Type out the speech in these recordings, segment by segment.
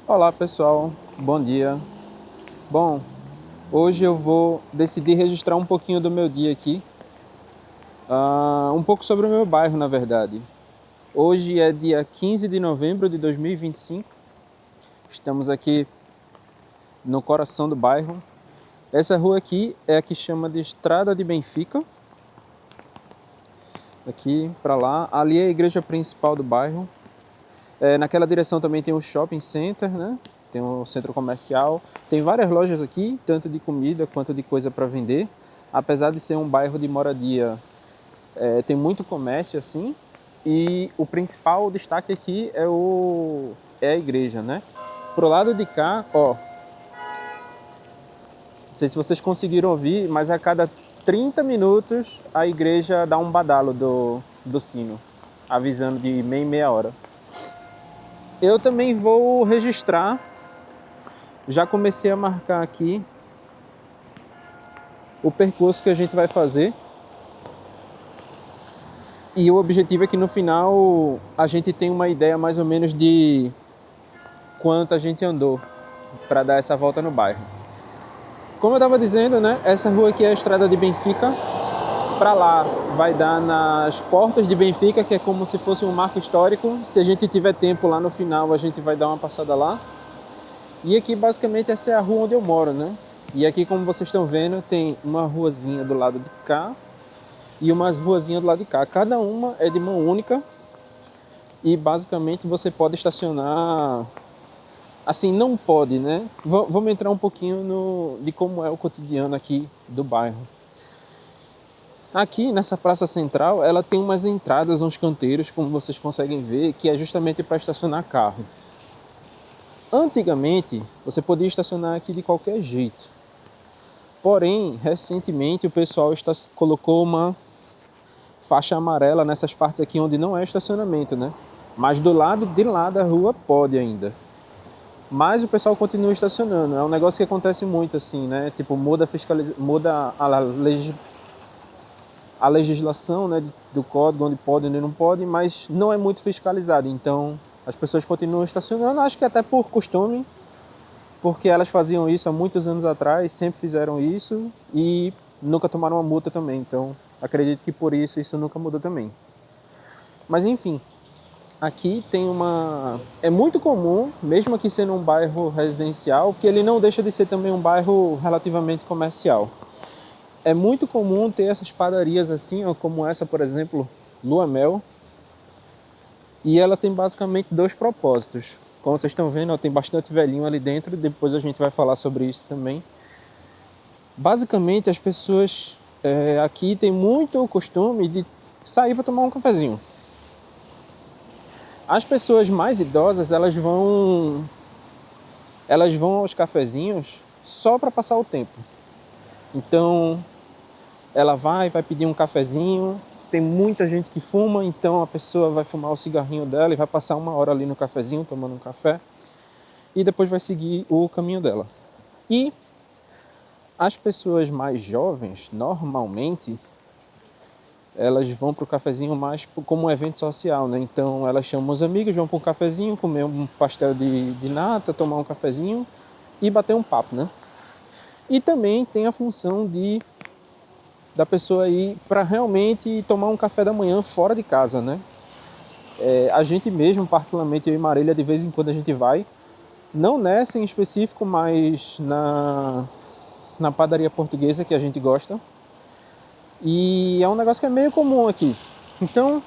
Olá pessoal, bom dia. Bom, hoje eu vou decidir registrar um pouquinho do meu dia aqui, um pouco sobre o meu bairro, na verdade. Hoje é dia 15 de novembro de 2025, estamos aqui no coração do bairro. Essa rua aqui é a que chama de Estrada de Benfica, aqui para lá. Ali é a igreja principal do bairro. Naquela direção também tem o shopping center, né? Tem o centro comercial. Tem várias lojas aqui, tanto de comida quanto de coisa para vender. Apesar de ser um bairro de moradia, tem muito comércio assim. E o principal destaque aqui é a igreja, né? Pro lado de cá, ó, não sei se vocês conseguiram ouvir, mas a cada 30 minutos a igreja dá um badalo do sino, avisando de meia em meia hora. Eu também vou registrar. Já comecei a marcar aqui o percurso que a gente vai fazer. E o objetivo é que no final a gente tenha uma ideia mais ou menos de quanto a gente andou para dar essa volta no bairro. Como eu estava dizendo, né? Essa rua aqui é a Estrada de Benfica. Para lá vai dar nas portas de Benfica, que é como se fosse um marco histórico. Se a gente tiver tempo lá no final, a gente vai dar uma passada lá. E aqui basicamente essa é a rua onde eu moro, né? E aqui, como vocês estão vendo, tem uma ruazinha do lado de cá e umas ruazinhas do lado de cá. Cada uma é de mão única e basicamente você pode estacionar. Assim, não pode, né? Vamos entrar um pouquinho de como é o cotidiano aqui do bairro. Aqui nessa praça central, ela tem umas entradas, uns canteiros, como vocês conseguem ver, que é justamente para estacionar carro. Antigamente, você podia estacionar aqui de qualquer jeito. Porém, recentemente o pessoal colocou uma faixa amarela nessas partes aqui onde não é estacionamento, né? Mas do lado de lá da rua pode ainda. Mas o pessoal continua estacionando. É um negócio que acontece muito assim, né? Tipo, muda a legislação, né, do código, onde pode e onde não pode, mas não é muito fiscalizado. Então, as pessoas continuam estacionando, acho que até por costume, porque elas faziam isso há muitos anos atrás, sempre fizeram isso e nunca tomaram uma multa também. Então, acredito que por isso nunca mudou também. Mas enfim, aqui tem uma... É muito comum, mesmo aqui sendo um bairro residencial, porque ele não deixa de ser também um bairro relativamente comercial. É muito comum ter essas padarias assim, ó, como essa, por exemplo, Lua Mel. E ela tem basicamente dois propósitos. Como vocês estão vendo, ó, tem bastante velhinho ali dentro, depois a gente vai falar sobre isso também. Basicamente, as pessoas aqui têm muito o costume de sair para tomar um cafezinho. As pessoas mais idosas, elas vão aos cafezinhos só para passar o tempo. Então, ela vai pedir um cafezinho. Tem muita gente que fuma, então a pessoa vai fumar o cigarrinho dela e vai passar uma hora ali no cafezinho, tomando um café. E depois vai seguir o caminho dela. E as pessoas mais jovens, normalmente, elas vão para o cafezinho mais como um evento social, né? Então elas chamam os amigos, vão para um cafezinho, comer um pastel de nata, tomar um cafezinho e bater um papo, né? E também tem a função da pessoa ir para realmente tomar um café da manhã fora de casa, né? A gente mesmo, particularmente eu e Marília, de vez em quando a gente vai, não nessa em específico, mas na padaria portuguesa que a gente gosta. E é um negócio que é meio comum aqui. Então,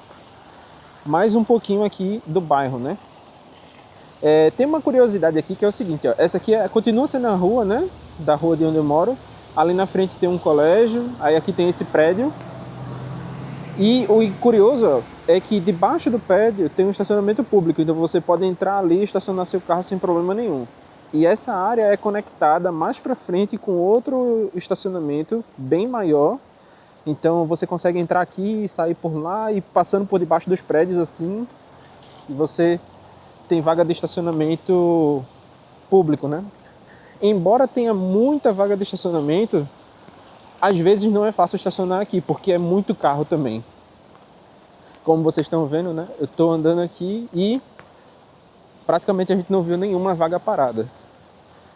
mais um pouquinho aqui do bairro, né? Tem uma curiosidade aqui que é o seguinte, ó, essa aqui continua sendo a rua, né? Da rua de onde eu moro. Ali na frente tem um colégio, aí aqui tem esse prédio. E o curioso é que debaixo do prédio tem um estacionamento público, então você pode entrar ali e estacionar seu carro sem problema nenhum. E essa área é conectada mais para frente com outro estacionamento bem maior. Então você consegue entrar aqui e sair por lá e passando por debaixo dos prédios assim, e você tem vaga de estacionamento público, né? Embora tenha muita vaga de estacionamento, às vezes não é fácil estacionar aqui, porque é muito carro também. Como vocês estão vendo, né? Eu estou andando aqui e praticamente a gente não viu nenhuma vaga parada.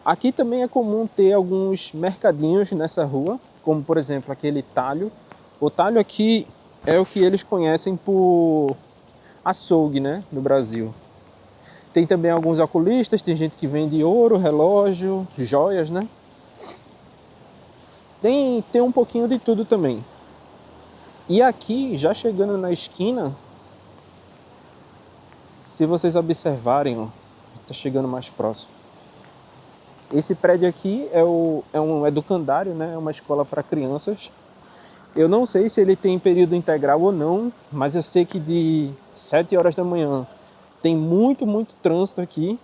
Aqui também é comum ter alguns mercadinhos nessa rua, como por exemplo aquele talho. O talho aqui é o que eles conhecem por açougue, né, no Brasil. Tem também alguns oculistas, tem gente que vende ouro, relógio, joias, né? Tem um pouquinho de tudo também. E aqui, já chegando na esquina, se vocês observarem, ó, tá chegando mais próximo. Esse prédio aqui é um educandário, né? É uma escola para crianças. Eu não sei se ele tem período integral ou não, mas eu sei que de 7 horas da manhã tem muito trânsito aqui.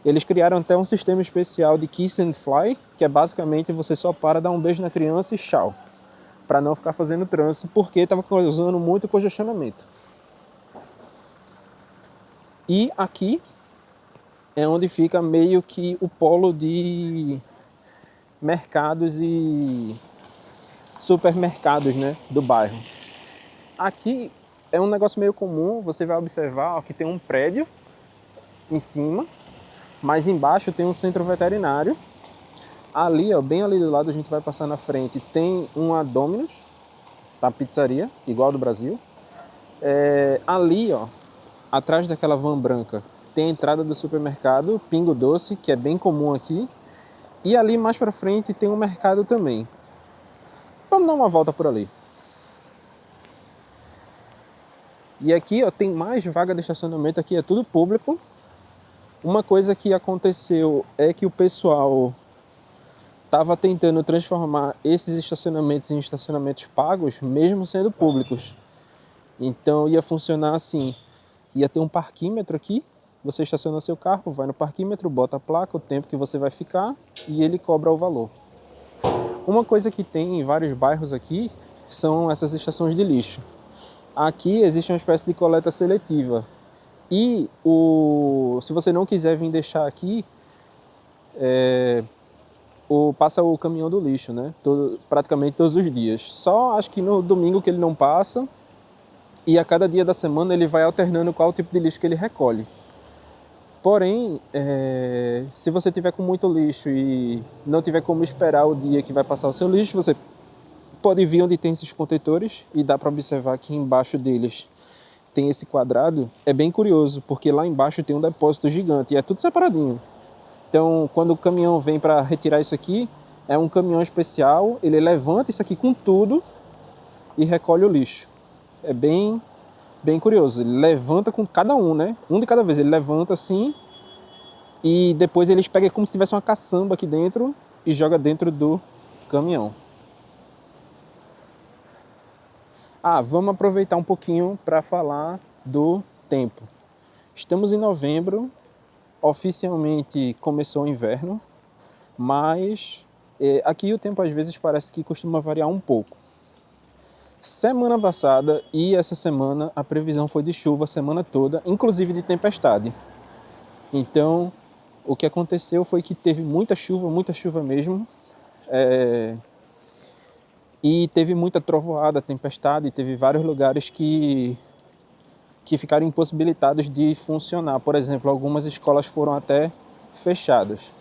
Eles criaram até um sistema especial de kiss and fly, que é basicamente você só para, dar um beijo na criança e tchau, para não ficar fazendo trânsito, porque estava causando muito congestionamento. E aqui é onde fica meio que o polo de mercados e supermercados, né, do bairro. Aqui é um negócio meio comum, você vai observar que tem um prédio em cima, mas embaixo tem um centro veterinário. Ali, ó, bem ali do lado, a gente vai passar na frente, tem uma Domino's, tá, pizzaria, igual do Brasil. Ali, ó, atrás daquela van branca, tem a entrada do supermercado Pingo Doce, que é bem comum aqui. E ali mais pra frente tem um mercado também. Vamos dar uma volta por ali. E aqui, ó, tem mais vaga de estacionamento, aqui é tudo público. Uma coisa que aconteceu é que o pessoal estava tentando transformar esses estacionamentos em estacionamentos pagos, mesmo sendo públicos. Então ia funcionar assim, ia ter um parquímetro aqui, você estaciona seu carro, vai no parquímetro, bota a placa, o tempo que você vai ficar e ele cobra o valor. Uma coisa que tem em vários bairros aqui são essas estações de lixo. Aqui existe uma espécie de coleta seletiva. E se você não quiser vir deixar aqui, passa o caminhão do lixo, né? Praticamente todos os dias. Só acho que no domingo que ele não passa, e a cada dia da semana ele vai alternando qual tipo de lixo que ele recolhe. Porém, se você tiver com muito lixo e não tiver como esperar o dia que vai passar o seu lixo, você pode vir onde tem esses contentores e dá para observar que embaixo deles tem esse quadrado. É bem curioso, porque lá embaixo tem um depósito gigante e é tudo separadinho. Então, quando o caminhão vem para retirar isso aqui, é um caminhão especial, ele levanta isso aqui com tudo e recolhe o lixo. É bem curioso. Ele levanta com cada um, né? Um de cada vez. Ele levanta assim e depois eles pegam como se tivesse uma caçamba aqui dentro e joga dentro do caminhão. Vamos aproveitar um pouquinho para falar do tempo. Estamos em novembro, oficialmente começou o inverno, mas aqui o tempo às vezes parece que costuma variar um pouco. Semana passada e essa semana a previsão foi de chuva a semana toda, inclusive de tempestade. Então, o que aconteceu foi que teve muita chuva mesmo, e teve muita trovoada, tempestade, teve vários lugares que ficaram impossibilitados de funcionar. Por exemplo, algumas escolas foram até fechadas.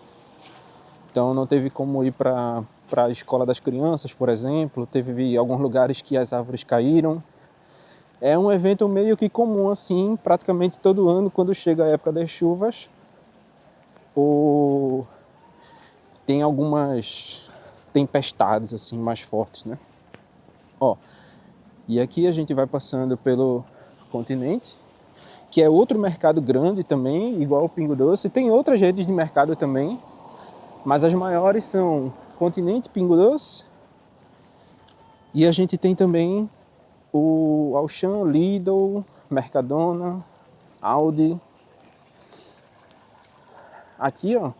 Então não teve como ir para a escola das crianças, por exemplo. Teve alguns lugares que as árvores caíram. É um evento meio que comum assim, praticamente todo ano, quando chega a época das chuvas. Tem algumas tempestades assim mais fortes, né? E aqui a gente vai passando pelo Continente, que é outro mercado grande também, igual o Pingo Doce. Tem outras redes de mercado também, mas as maiores são Continente, Pingo Doce, e a gente tem também o Auchan, Lidl, Mercadona, Aldi. Aqui, ó,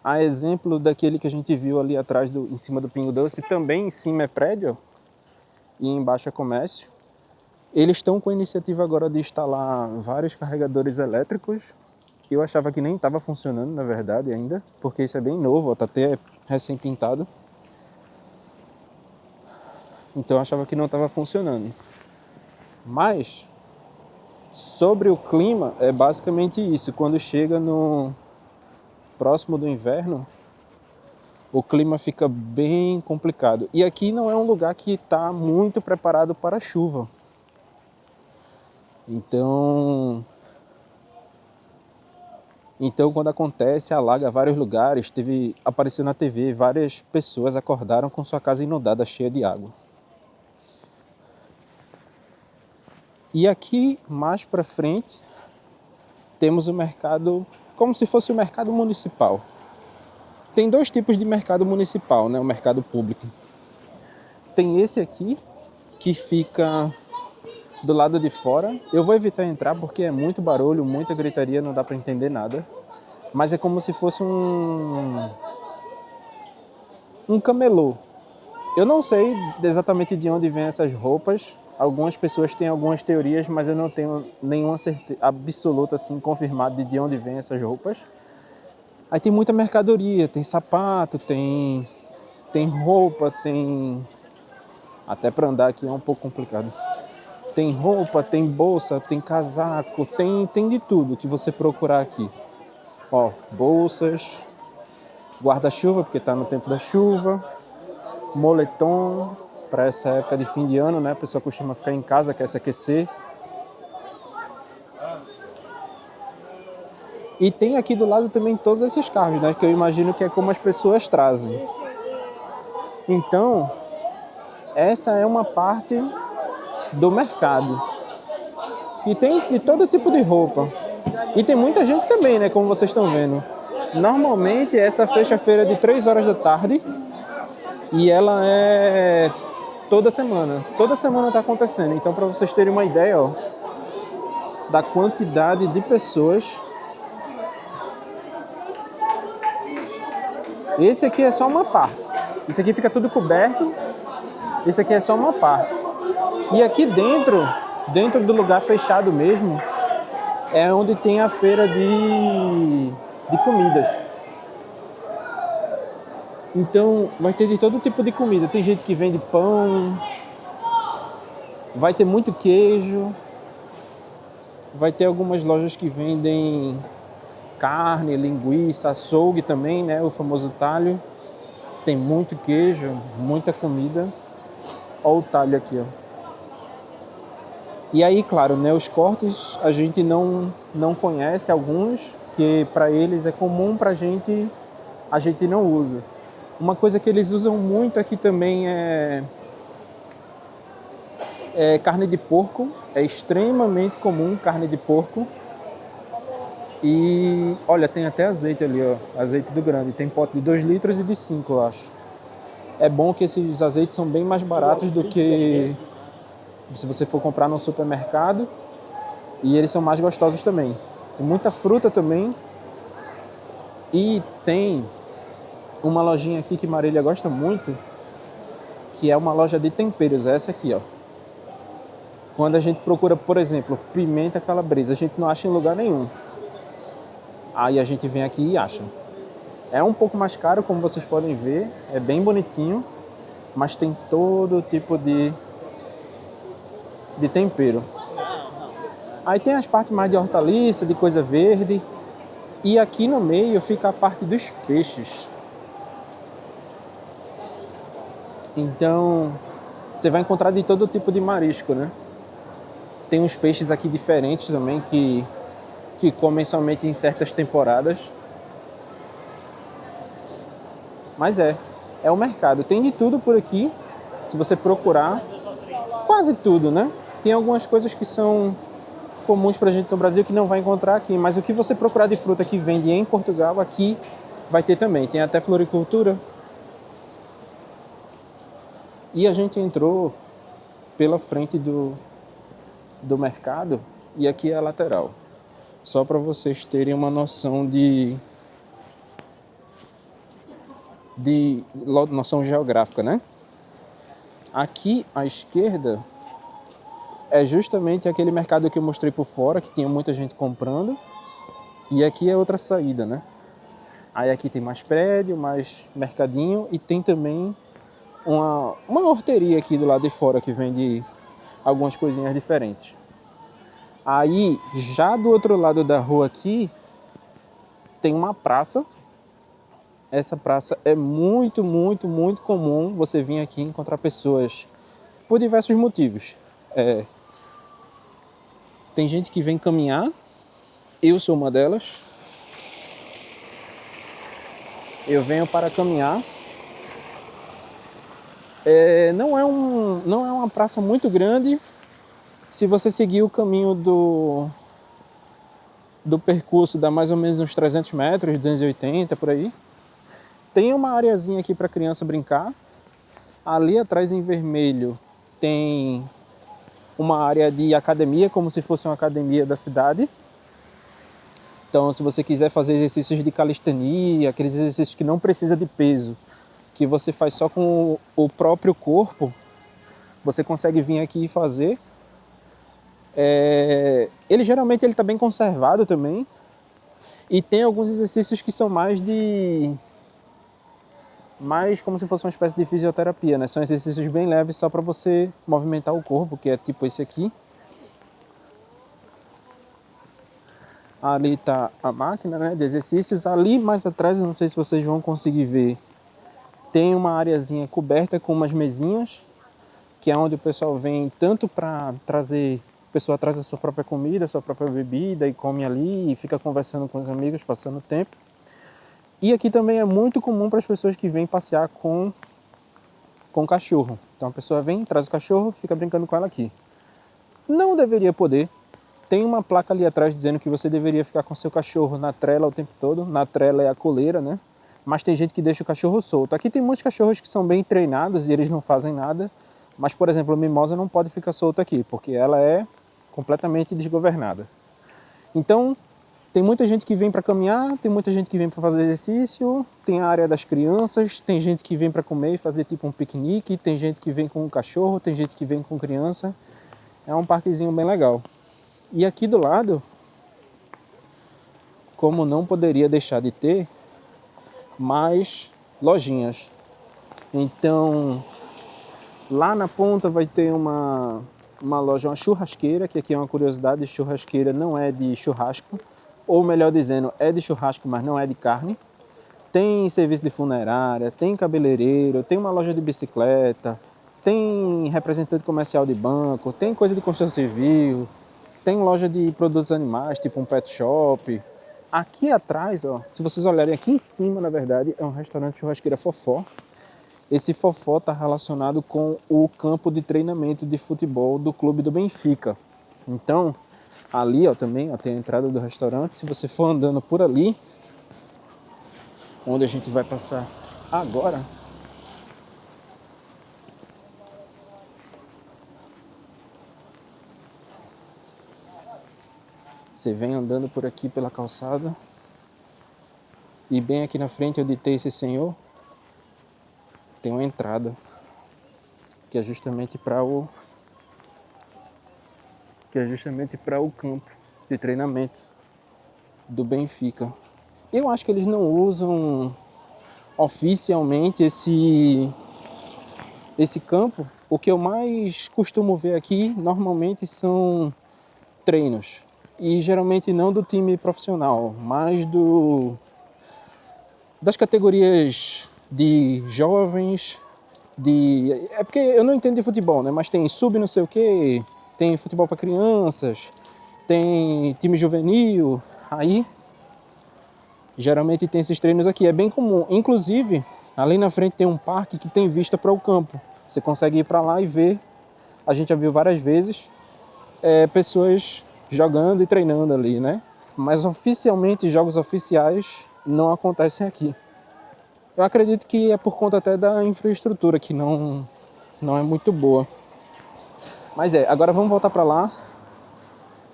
a exemplo daquele que a gente viu ali atrás, em cima do Pingo Doce, também em cima é prédio e embaixo é comércio. Eles estão com a iniciativa agora de instalar vários carregadores elétricos. Eu achava que nem estava funcionando, na verdade, ainda, porque isso é bem novo, está até recém-pintado. Então eu achava que não estava funcionando. Mas Sobre o clima, é basicamente isso. Quando chega no próximo do inverno, o clima fica bem complicado. E aqui não é um lugar que está muito preparado para a chuva. Então, quando acontece, alaga vários lugares. Apareceu na TV, várias pessoas acordaram com sua casa inundada, cheia de água. E aqui, mais para frente, temos o mercado, como se fosse o mercado municipal. Tem dois tipos de mercado municipal, né? O mercado público. Tem esse aqui, que fica do lado de fora. Eu vou evitar entrar porque é muito barulho, muita gritaria, não dá para entender nada. Mas é como se fosse um camelô. Eu não sei exatamente de onde vêm essas roupas. Algumas pessoas têm algumas teorias, mas eu não tenho nenhuma certeza absoluta, assim, confirmada de onde vêm essas roupas. Aí tem muita mercadoria, tem sapato, tem roupa, tem... Até para andar aqui é um pouco complicado. Tem roupa, tem bolsa, tem casaco, tem de tudo que você procurar aqui. Ó, bolsas, guarda-chuva, porque está no tempo da chuva, moletom, para essa época de fim de ano, né? A pessoa costuma ficar em casa, quer se aquecer. E tem aqui do lado também todos esses carros, né? Que eu imagino que é como as pessoas trazem. Então, essa é uma parte do mercado. E tem de todo tipo de roupa. E tem muita gente também, né? Como vocês estão vendo. Normalmente, essa fecha a feira de 3 horas da tarde. E ela é toda semana. Toda semana está acontecendo. Então, para vocês terem uma ideia, ó, da quantidade de pessoas. Esse aqui é só uma parte. Isso aqui fica tudo coberto. Esse aqui é só uma parte. E aqui dentro do lugar fechado mesmo, é onde tem a feira de comidas. Então, vai ter de todo tipo de comida. Tem gente que vende pão, vai ter muito queijo, vai ter algumas lojas que vendem carne, linguiça, açougue também, né? O famoso talho. Tem muito queijo, muita comida. Olha o talho aqui, ó. E aí, claro, né, os cortes a gente não conhece alguns, que para eles é comum, para a gente não usa. Uma coisa que eles usam muito aqui também é carne de porco. É extremamente comum carne de porco. E olha, tem até azeite ali, ó, azeite do grande. Tem pote de 2 litros e de 5, eu acho. É bom que esses azeites são bem mais baratos do que se você for comprar no supermercado. E eles são mais gostosos também. Tem muita fruta também. E tem uma lojinha aqui que Marília gosta muito, que é uma loja de temperos. É essa aqui, ó. Quando a gente procura, por exemplo, pimenta calabresa, a gente não acha em lugar nenhum. Aí a gente vem aqui e acha. É um pouco mais caro, como vocês podem ver. É bem bonitinho, mas tem todo tipo de tempero. Aí tem as partes mais de hortaliça, de coisa verde. E aqui no meio fica a parte dos peixes. Então, você vai encontrar de todo tipo de marisco, né? Tem uns peixes aqui diferentes também que comem somente em certas temporadas. Mas é o mercado. Tem de tudo por aqui, se você procurar. Quase tudo, né? Tem algumas coisas que são comuns pra gente no Brasil que não vai encontrar aqui. Mas o que você procurar de fruta que vende em Portugal, aqui vai ter também. Tem até floricultura. E a gente entrou pela frente do mercado e aqui é a lateral. Só para vocês terem uma noção de noção geográfica, né? Aqui à esquerda é justamente aquele mercado que eu mostrei por fora, que tinha muita gente comprando. E aqui é outra saída, né? Aí aqui tem mais prédio, mais mercadinho e tem também uma horteria aqui do lado de fora que vende algumas coisinhas diferentes. Aí, já do outro lado da rua aqui, tem uma praça. Essa praça é muito, muito, muito comum você vir aqui encontrar pessoas por diversos motivos. Tem gente que vem caminhar, eu sou uma delas. Eu venho para caminhar. Não é uma praça muito grande. Se você seguir o caminho do percurso, dá mais ou menos uns 300 metros, 280 por aí. Tem uma areazinha aqui para criança brincar. Ali atrás em vermelho tem uma área de academia, como se fosse uma academia da cidade. Então, se você quiser fazer exercícios de calistenia, aqueles exercícios que não precisa de peso, que você faz só com o próprio corpo, você consegue vir aqui e fazer. Ele geralmente está bem conservado também. E tem alguns exercícios que são mais como se fosse uma espécie de fisioterapia, né? São exercícios bem leves só para você movimentar o corpo, que é tipo esse aqui. Ali está a máquina, né, de exercícios. Ali mais atrás, eu não sei se vocês vão conseguir ver, tem uma areazinha coberta com umas mesinhas, que é onde o pessoal vem tanto para trazer... A pessoa traz a sua própria comida, a sua própria bebida e come ali e fica conversando com os amigos, passando o tempo. E aqui também é muito comum para as pessoas que vêm passear com o cachorro. Então a pessoa vem, traz o cachorro, fica brincando com ela aqui. Não deveria poder. Tem uma placa ali atrás dizendo que você deveria ficar com seu cachorro na trela o tempo todo. Na trela é a coleira, né? Mas tem gente que deixa o cachorro solto. Aqui tem muitos cachorros que são bem treinados e eles não fazem nada. Mas, por exemplo, a mimosa não pode ficar solta aqui, porque ela é completamente desgovernada. Então, tem muita gente que vem para caminhar, tem muita gente que vem para fazer exercício, tem a área das crianças, tem gente que vem para comer e fazer tipo um piquenique, tem gente que vem com um cachorro, tem gente que vem com criança. É um parquezinho bem legal. E aqui do lado, como não poderia deixar de ter, mais lojinhas. Então, lá na ponta vai ter uma loja, uma churrasqueira, que aqui é uma curiosidade, churrasqueira não é de churrasco, ou melhor dizendo, é de churrasco, mas não é de carne. Tem serviço de funerária, tem cabeleireiro, tem uma loja de bicicleta, tem representante comercial de banco, tem coisa de construção civil, tem loja de produtos animais, tipo um pet shop. Aqui atrás, ó, se vocês olharem aqui em cima, na verdade, é um restaurante churrasqueira Fofó. Esse Fofó está relacionado com o campo de treinamento de futebol do clube do Benfica. Então, ali ó, também ó, tem a entrada do restaurante. Se você for andando por ali, onde a gente vai passar agora, você vem andando por aqui pela calçada e bem aqui na frente onde tem esse senhor, tem uma entrada que é justamente para o campo de treinamento do Benfica. Eu acho que eles não usam oficialmente esse campo. O que eu mais costumo ver aqui normalmente são treinos. E geralmente não do time profissional, mas das categorias de jovens, é porque eu não entendo de futebol, né? Mas tem sub não sei o que, tem futebol para crianças, tem time juvenil, aí geralmente tem esses treinos aqui, é bem comum. Inclusive, ali na frente tem um parque que tem vista para o campo. Você consegue ir para lá e ver, a gente já viu várias vezes, pessoas jogando e treinando ali, né? Mas oficialmente, jogos oficiais não acontecem aqui. Eu acredito que é por conta até da infraestrutura, que não é muito boa. Mas agora vamos voltar para lá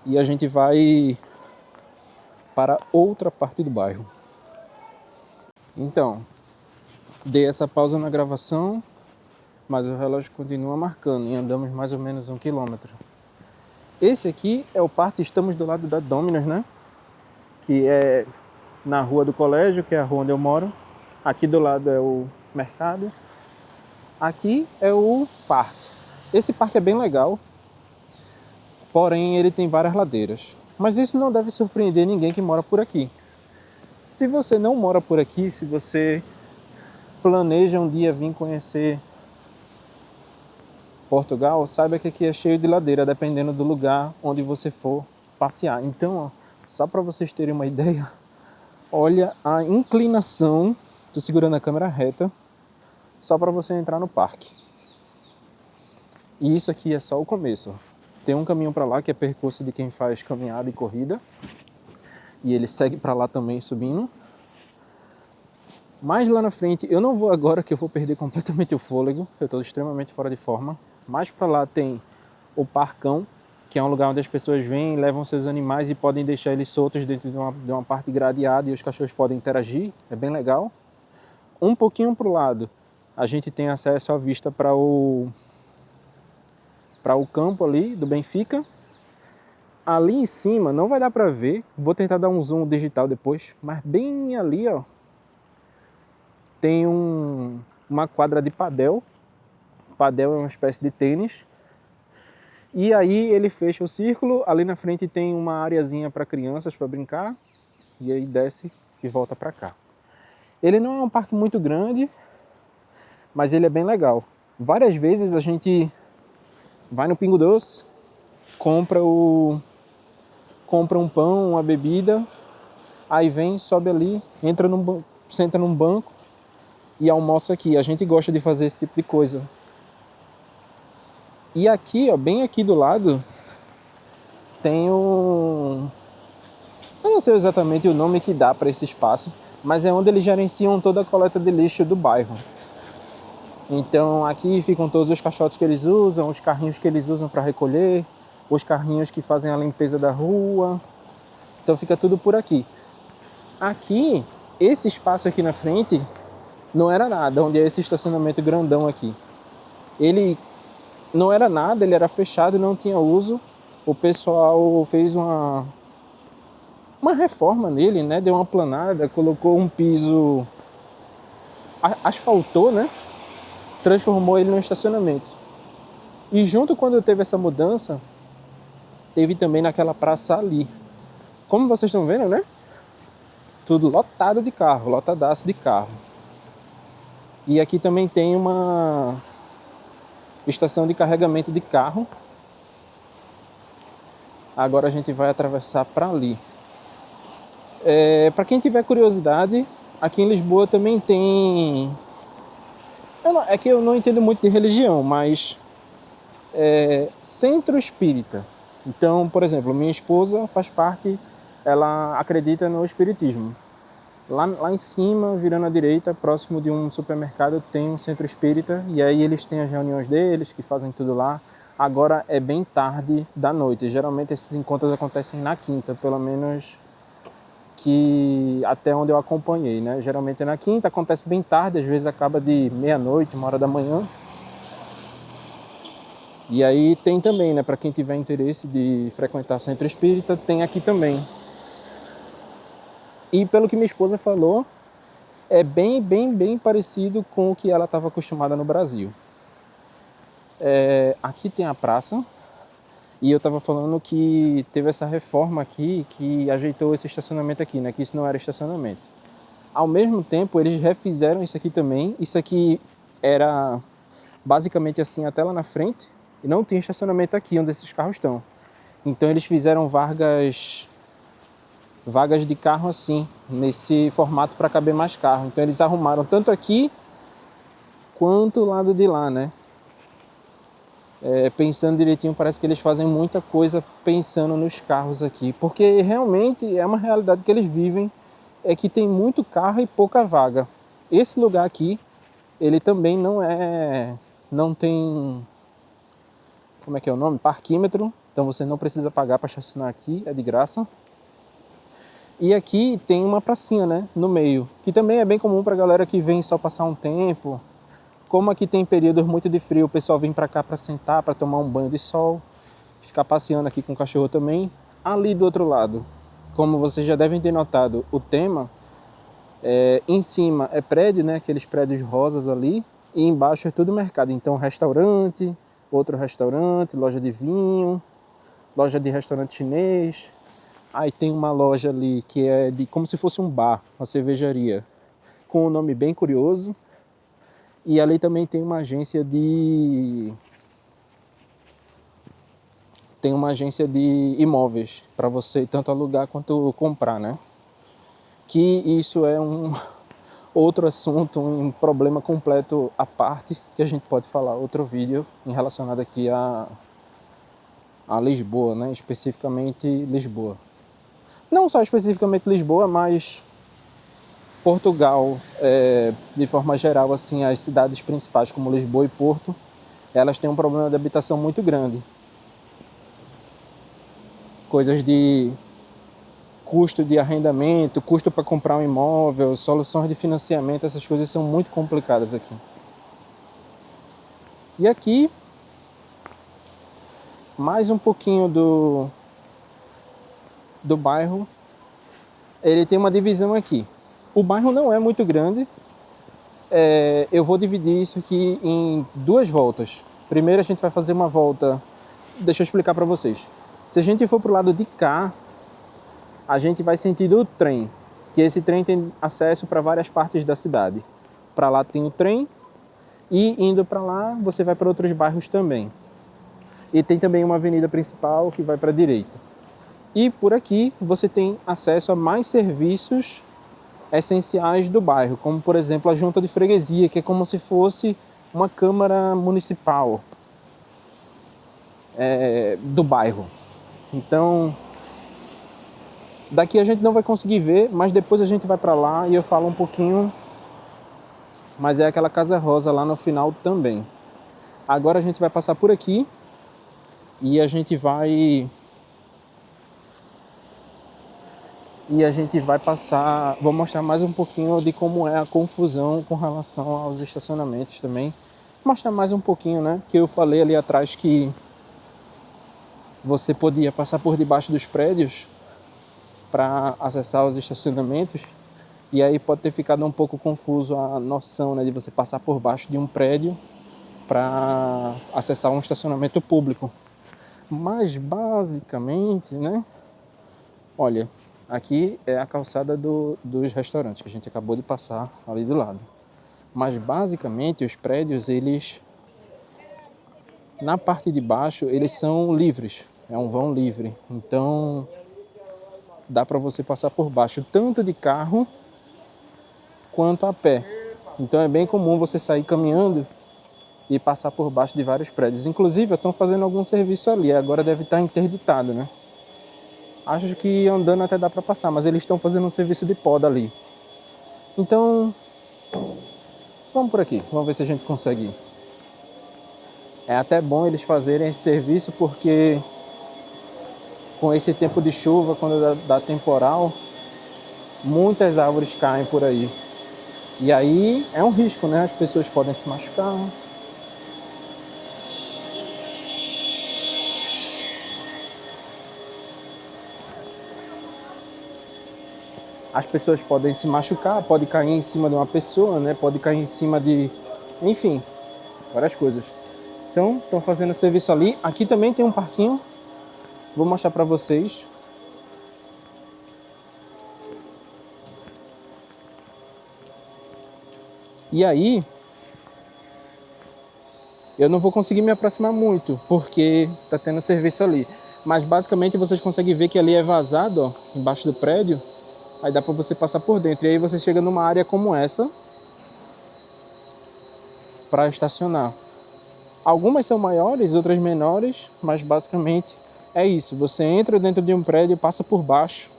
e a gente vai para outra parte do bairro. Então, dei essa pausa na gravação, mas o relógio continua marcando e andamos mais ou menos 1 quilômetro. Esse aqui é o parque, estamos do lado da Domino's, né? Que é na rua do colégio, que é a rua onde eu moro. Aqui do lado é o mercado. Aqui é o parque. Esse parque é bem legal. porém ele tem várias ladeiras. Mas isso não deve surpreender ninguém que mora por aqui. Se você não mora por aqui, se você planeja um dia vir conhecer Portugal, saiba que aqui é cheio de ladeira, dependendo do lugar onde você for passear. Então, ó, só para vocês terem uma ideia, olha a inclinação, estou segurando a câmera reta, só para você entrar no parque. E isso aqui é só o começo. Tem um caminho para lá que é percurso de quem faz caminhada e corrida, e ele segue para lá também subindo. Mais lá na frente, eu não vou agora que eu vou perder completamente o fôlego, eu estou extremamente fora de forma. Mais para lá tem o Parcão, que é um lugar onde as pessoas vêm, levam seus animais e podem deixar eles soltos dentro de uma parte gradeada e os cachorros podem interagir, é bem legal. Um pouquinho para o lado, a gente tem acesso à vista para o campo ali do Benfica. Ali em cima, não vai dar para ver, vou tentar dar um zoom digital depois, mas bem ali, ó, tem uma quadra de padel. Padel é uma espécie de tênis. E aí ele fecha o círculo, ali na frente tem uma areazinha para crianças para brincar, e aí desce e volta para cá. Ele não é um parque muito grande, mas ele é bem legal. Várias vezes a gente vai no Pingo Doce, compra um pão, uma bebida, aí vem, sobe ali, senta num banco e almoça aqui. A gente gosta de fazer esse tipo de coisa. E aqui, ó, bem aqui do lado, tem eu não sei exatamente o nome que dá para esse espaço, mas é onde eles gerenciam toda a coleta de lixo do bairro. Então aqui ficam todos os caixotes que eles usam, os carrinhos que eles usam para recolher, os carrinhos que fazem a limpeza da rua. Então fica tudo por aqui. Aqui, esse espaço aqui na frente não era nada, onde é esse estacionamento grandão aqui. Ele não era nada, ele era fechado e não tinha uso. O pessoal fez uma reforma nele, né? Deu uma planada, colocou um piso, asfaltou, né? Transformou ele num estacionamento. E junto quando teve essa mudança, teve também naquela praça ali. Como vocês estão vendo, né? Tudo lotado de carro, lotadaço de carro. E aqui também tem uma estação de carregamento de carro. Agora a gente vai atravessar para ali. Para quem tiver curiosidade, aqui em Lisboa também tem... É que eu não entendo muito de religião, mas centro espírita. Então, por exemplo, minha esposa faz parte, ela acredita no espiritismo. Lá em cima, virando à direita, próximo de um supermercado, tem um centro espírita, e aí eles têm as reuniões deles, que fazem tudo lá. Agora é bem tarde da noite, geralmente esses encontros acontecem na quinta, pelo menos que até onde eu acompanhei, né? Geralmente é na quinta, acontece bem tarde, às vezes acaba de meia-noite, 1h da manhã. E aí tem também, né, para quem tiver interesse de frequentar centro espírita, tem aqui também. E pelo que minha esposa falou, é bem parecido com o que ela estava acostumada no Brasil. Aqui tem a praça, e eu estava falando que teve essa reforma aqui, que ajeitou esse estacionamento aqui, né, que isso não era estacionamento. Ao mesmo tempo, eles refizeram isso aqui também. Isso aqui era basicamente assim até lá na frente, e não tinha estacionamento aqui onde esses carros estão. Então eles fizeram vagas de carro assim, nesse formato para caber mais carro. Então eles arrumaram tanto aqui quanto o lado de lá, né? Pensando direitinho, parece que eles fazem muita coisa pensando nos carros aqui, porque realmente é uma realidade que eles vivem, é que tem muito carro e pouca vaga. Esse lugar aqui, ele também não tem, como é que é o nome? Parquímetro, então você não precisa pagar para estacionar aqui, é de graça. E aqui tem uma pracinha, né, no meio, que também é bem comum para a galera que vem só passar um tempo. Como aqui tem períodos muito de frio, o pessoal vem para cá para sentar, para tomar um banho de sol, ficar passeando aqui com o cachorro também. Ali do outro lado, como vocês já devem ter notado, o tema, em cima é prédio, né, aqueles prédios rosas ali, e embaixo é tudo mercado. Então restaurante, outro restaurante, loja de vinho, loja de restaurante chinês. Aí tem uma loja ali que é de como se fosse um bar, uma cervejaria, com um nome bem curioso. E ali também tem uma agência de imóveis para você tanto alugar quanto comprar, né? Que isso é um outro assunto, um problema completo à parte, que a gente pode falar outro vídeo em relacionado aqui a Lisboa, né? Especificamente Lisboa. Não só especificamente Lisboa, mas Portugal, de forma geral, assim, as cidades principais como Lisboa e Porto, elas têm um problema de habitação muito grande. Coisas de custo de arrendamento, custo para comprar um imóvel, soluções de financiamento, essas coisas são muito complicadas aqui. E aqui, mais um pouquinho do bairro, ele tem uma divisão aqui. O bairro não é muito grande, eu vou dividir isso aqui em duas voltas. Primeiro a gente vai fazer uma volta, deixa eu explicar para vocês. Se a gente for para o lado de cá, a gente vai sentido o trem, que esse trem tem acesso para várias partes da cidade. Para lá tem o trem e indo para lá você vai para outros bairros também. E tem também uma avenida principal que vai para a direita. E por aqui você tem acesso a mais serviços essenciais do bairro, como por exemplo a junta de freguesia, que é como se fosse uma câmara municipal do bairro. Então, daqui a gente não vai conseguir ver, mas depois a gente vai para lá e eu falo um pouquinho. Mas é aquela casa rosa lá no final também. Agora a gente vai passar por aqui e a gente vai passar, vou mostrar mais um pouquinho de como é a confusão com relação aos estacionamentos também. Mostrar mais um pouquinho, né? Que eu falei ali atrás que você podia passar por debaixo dos prédios para acessar os estacionamentos. E aí pode ter ficado um pouco confuso a noção, né, de você passar por baixo de um prédio para acessar um estacionamento público. Mas basicamente, né? Olha, aqui é a calçada dos restaurantes que a gente acabou de passar ali do lado. Mas basicamente os prédios, eles na parte de baixo, eles são livres. É um vão livre. Então dá para você passar por baixo tanto de carro quanto a pé. Então é bem comum você sair caminhando e passar por baixo de vários prédios. Inclusive, estão fazendo algum serviço ali, agora deve estar interditado, né? Acho que andando até dá para passar, mas eles estão fazendo um serviço de poda ali. Então, vamos por aqui, vamos ver se a gente consegue ir. É até bom eles fazerem esse serviço porque com esse tempo de chuva, quando dá temporal, muitas árvores caem por aí. E aí é um risco, né? As pessoas podem se machucar. As pessoas podem se machucar, pode cair em cima de uma pessoa, né? Pode cair em cima de... Enfim, várias coisas. Então, estão fazendo serviço ali. Aqui também tem um parquinho. Vou mostrar para vocês. E aí, eu não vou conseguir me aproximar muito, porque tá tendo serviço ali. Mas basicamente vocês conseguem ver que ali é vazado, ó, embaixo do prédio. Aí dá para você passar por dentro. E aí você chega numa área como essa para estacionar. Algumas são maiores, outras menores, mas basicamente é isso. Você entra dentro de um prédio, passa por baixo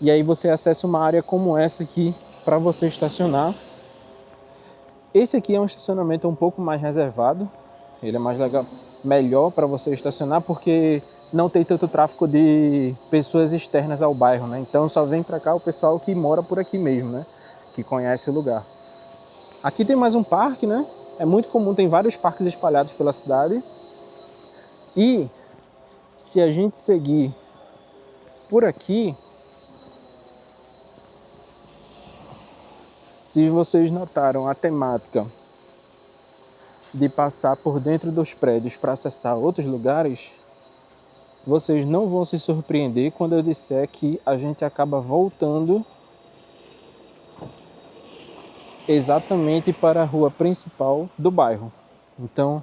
e aí você acessa uma área como essa aqui para você estacionar. Esse aqui é um estacionamento um pouco mais reservado. Ele é mais legal, melhor para você estacionar porque não tem tanto tráfego de pessoas externas ao bairro, né? Então só vem para cá o pessoal que mora por aqui mesmo, né? Que conhece o lugar. Aqui tem mais um parque, né? É muito comum, tem vários parques espalhados pela cidade. E se a gente seguir por aqui, se vocês notaram a temática de passar por dentro dos prédios para acessar outros lugares, vocês não vão se surpreender quando eu disser que a gente acaba voltando exatamente para a rua principal do bairro. Então,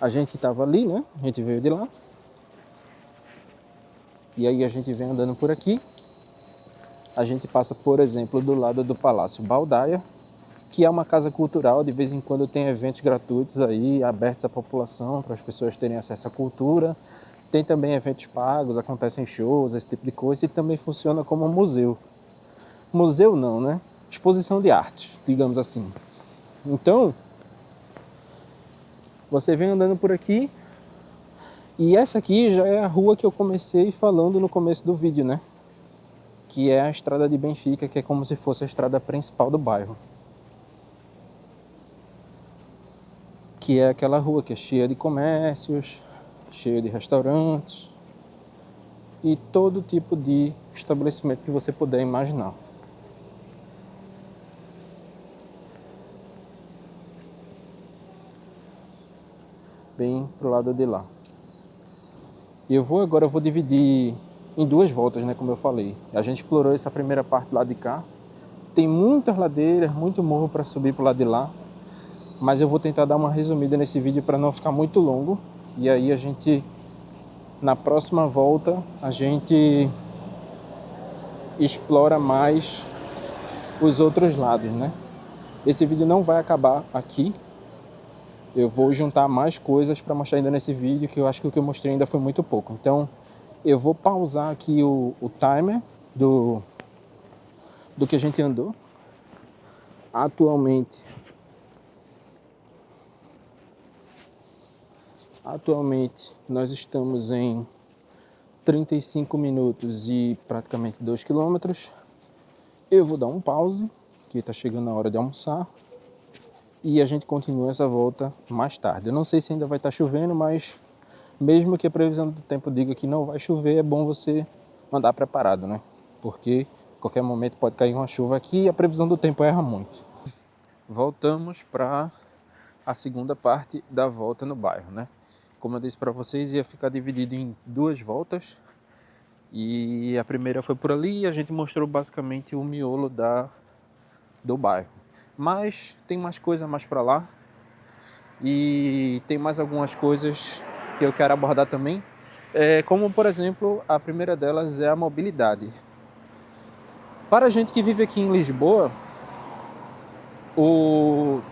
a gente estava ali, né? A gente veio de lá. E aí a gente vem andando por aqui. A gente passa, por exemplo, do lado do Palácio Baldaia, que é uma casa cultural. De vez em quando tem eventos gratuitos aí, abertos à população, para as pessoas terem acesso à cultura. Tem também eventos pagos, acontecem shows, esse tipo de coisa, e também funciona como um museu. Museu não, né? Exposição de artes, digamos assim. Então, você vem andando por aqui, e essa aqui já é a rua que eu comecei falando no começo do vídeo, né? Que é a estrada de Benfica, que é como se fosse a estrada principal do bairro. Que é aquela rua que é cheia de comércios, cheia de restaurantes e todo tipo de estabelecimento que você puder imaginar. Bem pro lado de lá. E eu vou dividir em duas voltas, né, como eu falei. A gente explorou essa primeira parte lá de cá. Tem muitas ladeiras, muito morro para subir pro lado de lá. Mas eu vou tentar dar uma resumida nesse vídeo para não ficar muito longo. E aí a gente, na próxima volta, a gente explora mais os outros lados, né? Esse vídeo não vai acabar aqui. Eu vou juntar mais coisas para mostrar ainda nesse vídeo, que eu acho que o que eu mostrei ainda foi muito pouco. Então, eu vou pausar aqui o timer do que a gente andou. Atualmente nós estamos em 35 minutos e praticamente 2 quilômetros. Eu vou dar um pause, que está chegando a hora de almoçar. E a gente continua essa volta mais tarde. Eu não sei se ainda vai estar chovendo, mas mesmo que a previsão do tempo diga que não vai chover, é bom você andar preparado, né? Porque a qualquer momento pode cair uma chuva aqui e a previsão do tempo erra muito. Voltamos para a segunda parte da volta no bairro, né? Como eu disse para vocês, ia ficar dividido em duas voltas. E a primeira foi por ali e a gente mostrou basicamente o miolo do bairro. Mas tem mais coisa mais para lá. E tem mais algumas coisas que eu quero abordar também. Como, por exemplo, a primeira delas é a mobilidade. Para a gente que vive aqui em Lisboa,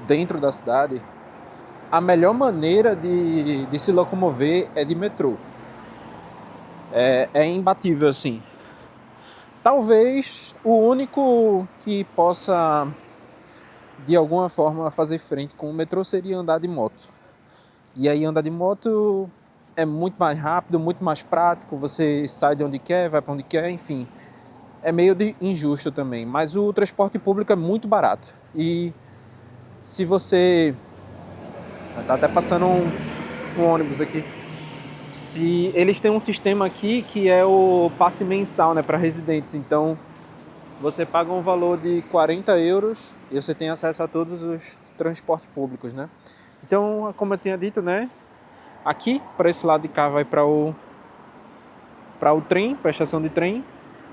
dentro da cidade, a melhor maneira de se locomover é de metrô. É imbatível, assim. Talvez o único que possa, de alguma forma, fazer frente com o metrô seria andar de moto. E aí andar de moto é muito mais rápido, muito mais prático, você sai de onde quer, vai para onde quer, enfim. É meio injusto também, mas o transporte público é muito barato. E se você... Tá até passando um ônibus aqui. Se eles têm um sistema aqui que é o passe mensal, né, para residentes. Então, você paga um valor de 40 euros e você tem acesso a todos os transportes públicos, né? Então, como eu tinha dito, né, aqui, para esse lado de cá, vai para o trem, para a estação de trem.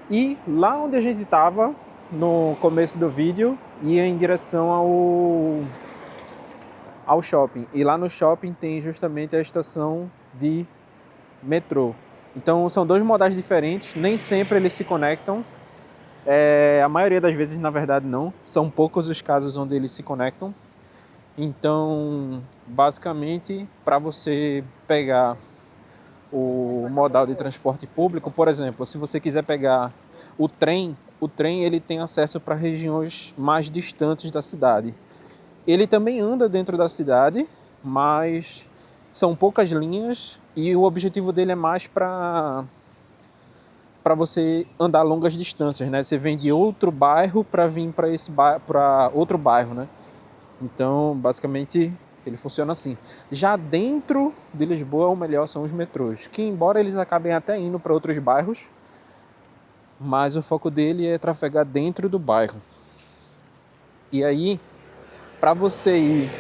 E lá onde a gente estava, no começo do vídeo, ia em direção ao shopping. E lá no shopping tem justamente a estação de metrô. Então são dois modais diferentes, nem sempre eles se conectam. A maioria das vezes, na verdade, não. São poucos os casos onde eles se conectam. Então, basicamente, para você pegar o modal de transporte público, por exemplo, se você quiser pegar o trem ele tem acesso para regiões mais distantes da cidade. Ele também anda dentro da cidade, mas são poucas linhas e o objetivo dele é mais para você andar longas distâncias, né? Você vem de outro bairro para vir para outro bairro, né? Então, basicamente, ele funciona assim. Já dentro de Lisboa, o melhor são os metrôs, que embora eles acabem até indo para outros bairros, mas o foco dele é trafegar dentro do bairro. E aí, para você ir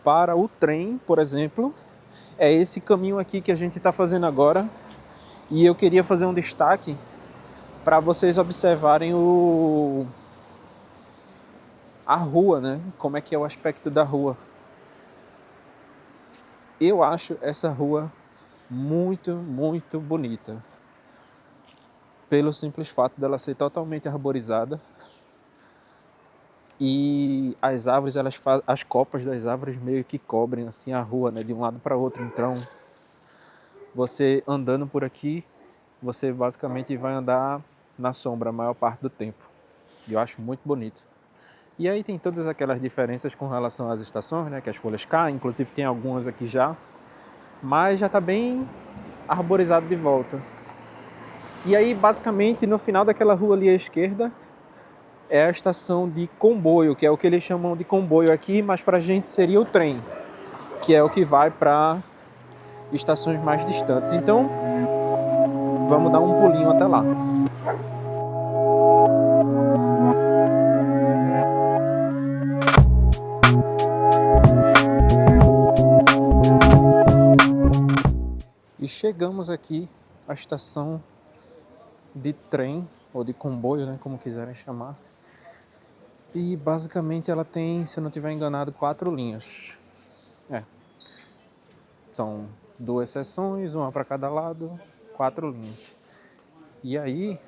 para o trem, por exemplo, é esse caminho aqui que a gente está fazendo agora. E eu queria fazer um destaque para vocês observarem a rua, né? Como é que é o aspecto da rua. Eu acho essa rua muito, muito bonita. Pelo simples fato dela ser totalmente arborizada. E as árvores, as copas das árvores meio que cobrem assim a rua, né? De um lado para o outro. Então, você andando por aqui, você basicamente vai andar na sombra a maior parte do tempo. E eu acho muito bonito. E aí tem todas aquelas diferenças com relação às estações, né? Que as folhas caem, inclusive tem algumas aqui já. Mas já está bem arborizado de volta. E aí, basicamente, no final daquela rua ali à esquerda, é a estação de comboio, que é o que eles chamam de comboio aqui, mas para a gente seria o trem, que é o que vai para estações mais distantes. Então, vamos dar um pulinho até lá. E chegamos aqui à estação de trem, ou de comboio, né, como quiserem chamar. E basicamente ela tem, se eu não estiver enganado, 4 linhas. São 2 seções, uma para cada lado, 4 linhas. E aí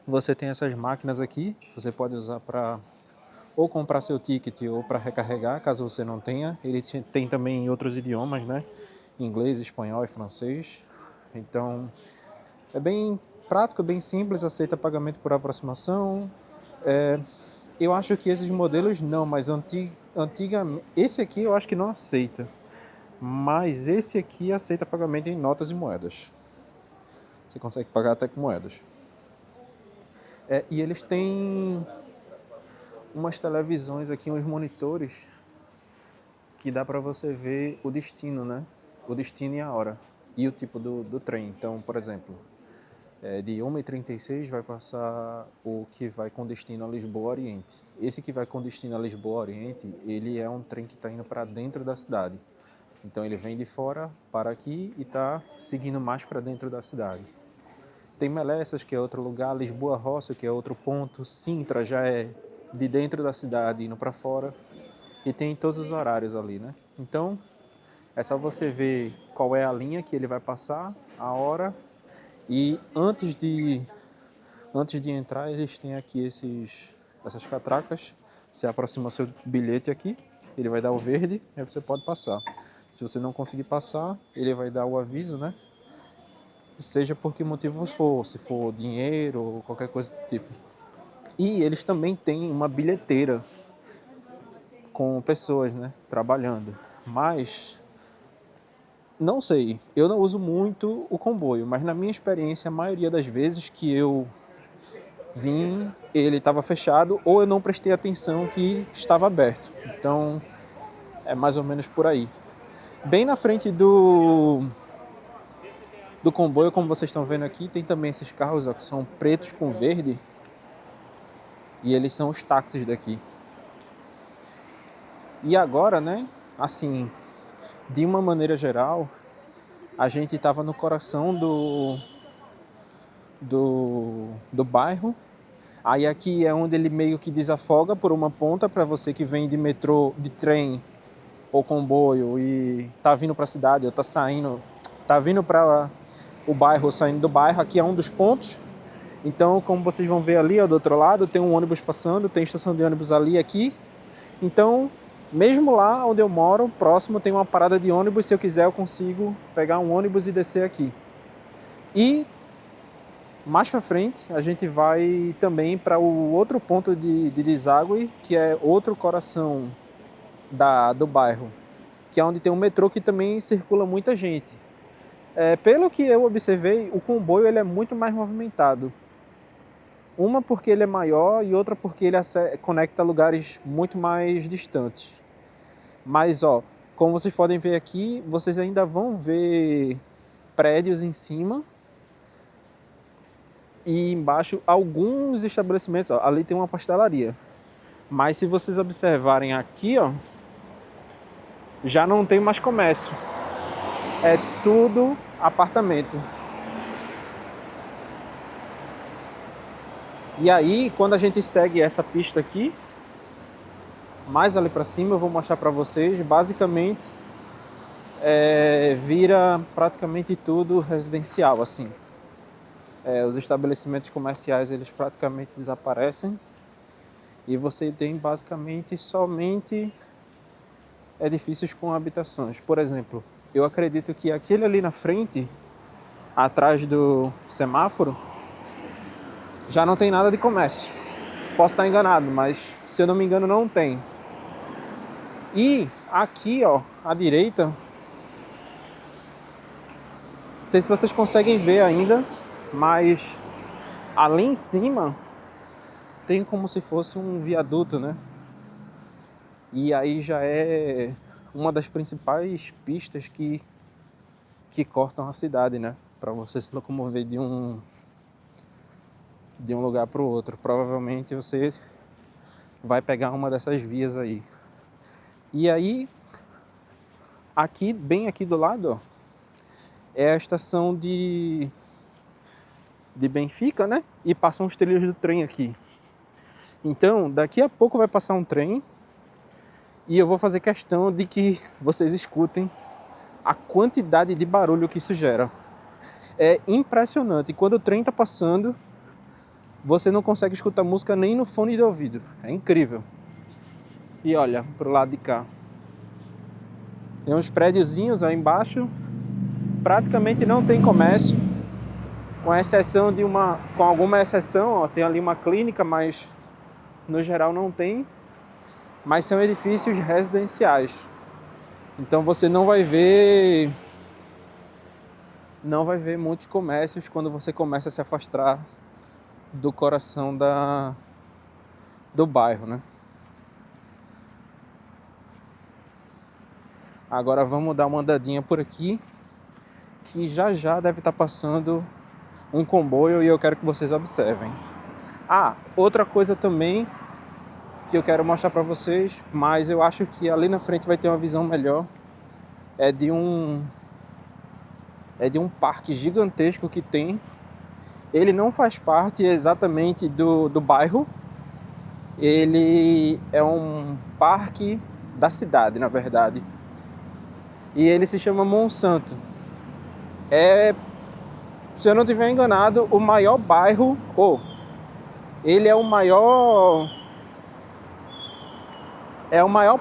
você tem essas máquinas aqui, você pode usar para ou comprar seu ticket ou para recarregar, caso você não tenha. Ele tem também em outros idiomas, né? Inglês, espanhol e francês. Então é bem prático, bem simples, aceita pagamento por aproximação. Eu acho que esses modelos não, mas antigamente, esse aqui eu acho que não aceita. Mas esse aqui aceita pagamento em notas e moedas. Você consegue pagar até com moedas. E eles têm umas televisões aqui, uns monitores, que dá para você ver o destino, né? O destino e a hora. E o tipo do trem. Então, por exemplo, de 1h36 vai passar o que vai com destino a Lisboa Oriente. Esse que vai com destino a Lisboa Oriente, ele é um trem que está indo para dentro da cidade. Então ele vem de fora para aqui e está seguindo mais para dentro da cidade. Tem Melessas, que é outro lugar, Lisboa Roça, que é outro ponto, Sintra já é de dentro da cidade indo para fora. E tem todos os horários ali, né? Então é só você ver qual é a linha que ele vai passar, a hora. E antes de entrar, eles têm aqui essas catracas. Você aproxima seu bilhete aqui, ele vai dar o verde, aí você pode passar. Se você não conseguir passar, ele vai dar o aviso, né? Seja por que motivo for, se for dinheiro ou qualquer coisa do tipo. E eles também têm uma bilheteira com pessoas, né, trabalhando. Mas, não sei, eu não uso muito o comboio, mas na minha experiência, a maioria das vezes que eu vim, ele estava fechado ou eu não prestei atenção que estava aberto. Então, é mais ou menos por aí. Bem na frente do comboio, como vocês estão vendo aqui, tem também esses carros ó, que são pretos com verde. E eles são os táxis daqui. E agora, né, assim, de uma maneira geral, a gente estava no coração do bairro. Aí aqui é onde ele meio que desafoga por uma ponta para você que vem de metrô, de trem ou comboio e tá vindo para a cidade ou tá vindo para o bairro ou saindo do bairro. Aqui é um dos pontos. Então, como vocês vão ver ali, ó, do outro lado, tem um ônibus passando, tem estação de ônibus ali e aqui. Então, mesmo lá onde eu moro, próximo tem uma parada de ônibus, se eu quiser eu consigo pegar um ônibus e descer aqui. E mais para frente a gente vai também para o outro ponto de deságue, que é outro coração do bairro, que é onde tem um metrô que também circula muita gente. Pelo que eu observei, o comboio ele é muito mais movimentado. Uma porque ele é maior e outra porque ele conecta lugares muito mais distantes. Mas, ó, como vocês podem ver aqui, vocês ainda vão ver prédios em cima e embaixo alguns estabelecimentos. Ó, ali tem uma pastelaria. Mas se vocês observarem aqui, ó, já não tem mais comércio. É tudo apartamento. E aí, quando a gente segue essa pista aqui, mais ali para cima, eu vou mostrar para vocês, basicamente vira praticamente tudo residencial, assim. Os estabelecimentos comerciais, eles praticamente desaparecem e você tem basicamente somente edifícios com habitações. Por exemplo, eu acredito que aquele ali na frente, atrás do semáforo, já não tem nada de comércio. Posso estar enganado, mas se eu não me engano não tem. E aqui, ó, à direita, não sei se vocês conseguem ver ainda, mas ali em cima tem como se fosse um viaduto, né? E aí já é uma das principais pistas que cortam a cidade, né? Para você se locomover de um lugar para o outro. Provavelmente você vai pegar uma dessas vias aí. E aí, aqui, bem aqui do lado, ó, é a estação de Benfica, né? E passam os trilhos do trem aqui. Então, daqui a pouco vai passar um trem e eu vou fazer questão de que vocês escutem a quantidade de barulho que isso gera. É impressionante. Quando o trem está passando, você não consegue escutar música nem no fone de ouvido. É incrível. E olha, pro lado de cá. Tem uns prédiozinhos aí embaixo. Praticamente não tem comércio. Com alguma exceção, ó, tem ali uma clínica, mas no geral não tem. Mas são edifícios residenciais. Então você não vai ver muitos comércios quando você começa a se afastar do coração do bairro, né? Agora vamos dar uma andadinha por aqui, que já deve estar passando um comboio e eu quero que vocês observem. Outra coisa também que eu quero mostrar para vocês, mas eu acho que ali na frente vai ter uma visão melhor, é de um parque gigantesco que tem. Ele não faz parte exatamente do bairro, ele é um parque da cidade, na verdade. E ele se chama Monsanto. Se eu não estiver enganado, o maior bairro, ele é o maior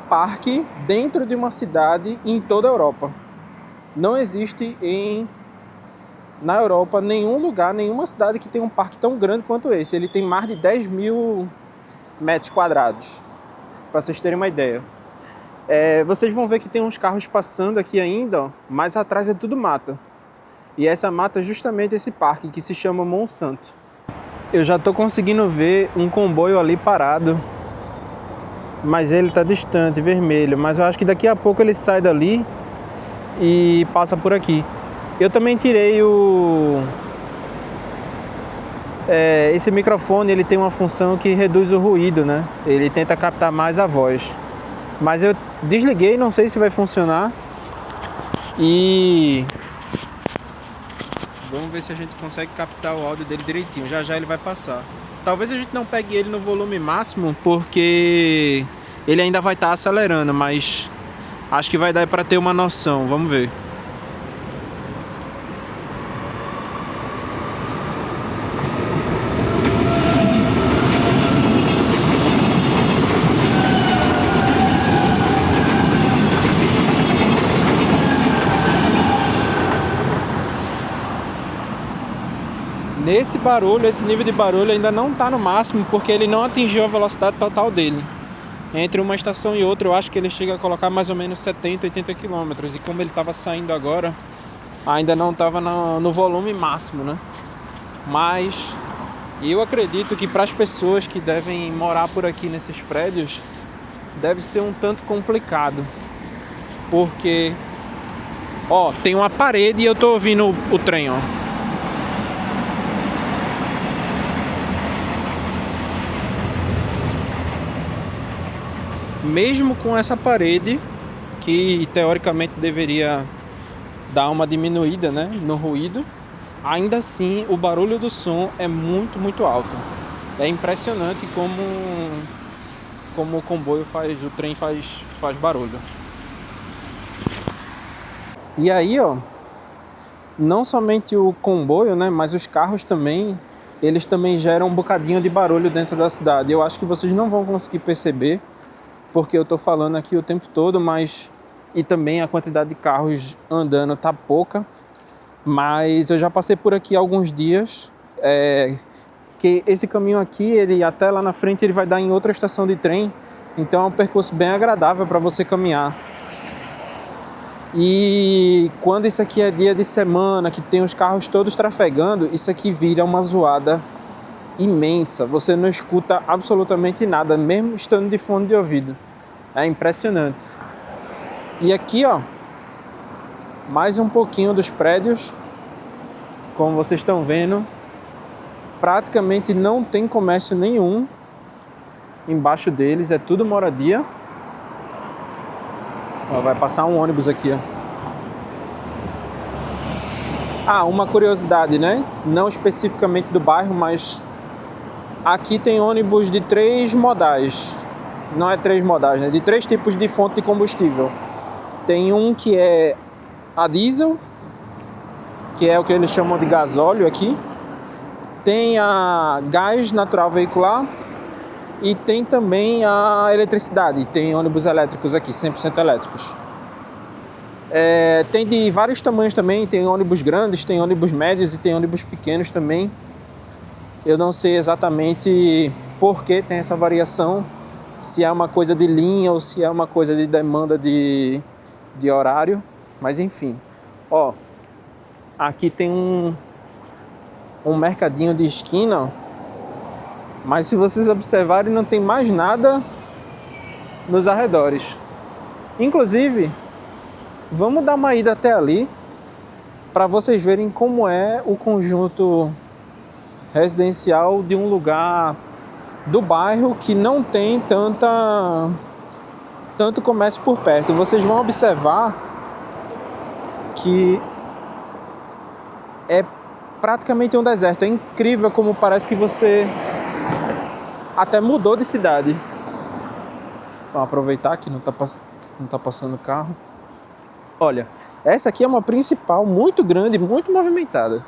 parque dentro de uma cidade em toda a Europa. Não existe na Europa nenhum lugar, nenhuma cidade que tenha um parque tão grande quanto esse. Ele tem mais de 10 mil metros quadrados, para vocês terem uma ideia. Vocês vão ver que tem uns carros passando aqui ainda, ó, mas atrás é tudo mata. E essa mata é justamente esse parque que se chama Monsanto. Eu já estou conseguindo ver um comboio ali parado, mas ele está distante, vermelho. Mas eu acho que daqui a pouco ele sai dali e passa por aqui. Eu também tirei esse microfone, ele tem uma função que reduz o ruído, né? Ele tenta captar mais a voz. Mas eu desliguei, não sei se vai funcionar. E vamos ver se a gente consegue captar o áudio dele direitinho. Já ele vai passar. Talvez a gente não pegue ele no volume máximo, porque ele ainda vai estar acelerando, mas acho que vai dar para ter uma noção. Vamos ver. Nesse barulho, esse nível de barulho ainda não está no máximo, porque ele não atingiu a velocidade total dele. Entre uma estação e outra, eu acho que ele chega a colocar mais ou menos 70, 80 km. E como ele estava saindo agora, ainda não estava no volume máximo, né? Mas eu acredito que para as pessoas que devem morar por aqui nesses prédios, deve ser um tanto complicado. Porque, tem uma parede e eu tô ouvindo o trem, ó. Mesmo com essa parede, que teoricamente deveria dar uma diminuída, né, no ruído. Ainda assim, o barulho do som é muito, muito alto. É impressionante como o comboio o trem faz barulho. E aí, ó, não somente o comboio, né, mas os carros também, eles também geram um bocadinho de barulho dentro da cidade. Eu acho que vocês não vão conseguir perceber, porque eu tô falando aqui o tempo todo, mas... E também a quantidade de carros andando tá pouca. Mas eu já passei por aqui há alguns dias, que esse caminho aqui, ele até lá na frente, ele vai dar em outra estação de trem. Então é um percurso bem agradável para você caminhar. E quando isso aqui é dia de semana, que tem os carros todos trafegando, isso aqui vira uma zoada imensa. Você não escuta absolutamente nada, mesmo estando de fone de ouvido. É impressionante. E aqui, ó, mais um pouquinho dos prédios. Como vocês estão vendo, praticamente não tem comércio nenhum embaixo deles, é tudo moradia. Ó, vai passar um ônibus aqui, ó. Ah, uma curiosidade, né? Não especificamente do bairro, mas aqui tem ônibus de 3 modais. Não é 3 modais, né? De 3 tipos de fonte de combustível. Tem um que é a diesel, que é o que eles chamam de gasóleo aqui. Tem a gás natural veicular e tem também a eletricidade. Tem ônibus elétricos aqui, 100% elétricos. Tem de vários tamanhos também, tem ônibus grandes, tem ônibus médios e tem ônibus pequenos também. Eu não sei exatamente por que tem essa variação, se é uma coisa de linha ou se é uma coisa de demanda de horário, mas enfim. Ó, aqui tem um mercadinho de esquina, mas se vocês observarem não tem mais nada nos arredores. Inclusive, vamos dar uma ida até ali para vocês verem como é o conjunto residencial de um lugar do bairro que não tem tanto comércio por perto. Vocês vão observar que é praticamente um deserto. É incrível como parece que você até mudou de cidade. Vamos aproveitar que não tá passando carro. Olha, essa aqui é uma principal muito grande, muito movimentada.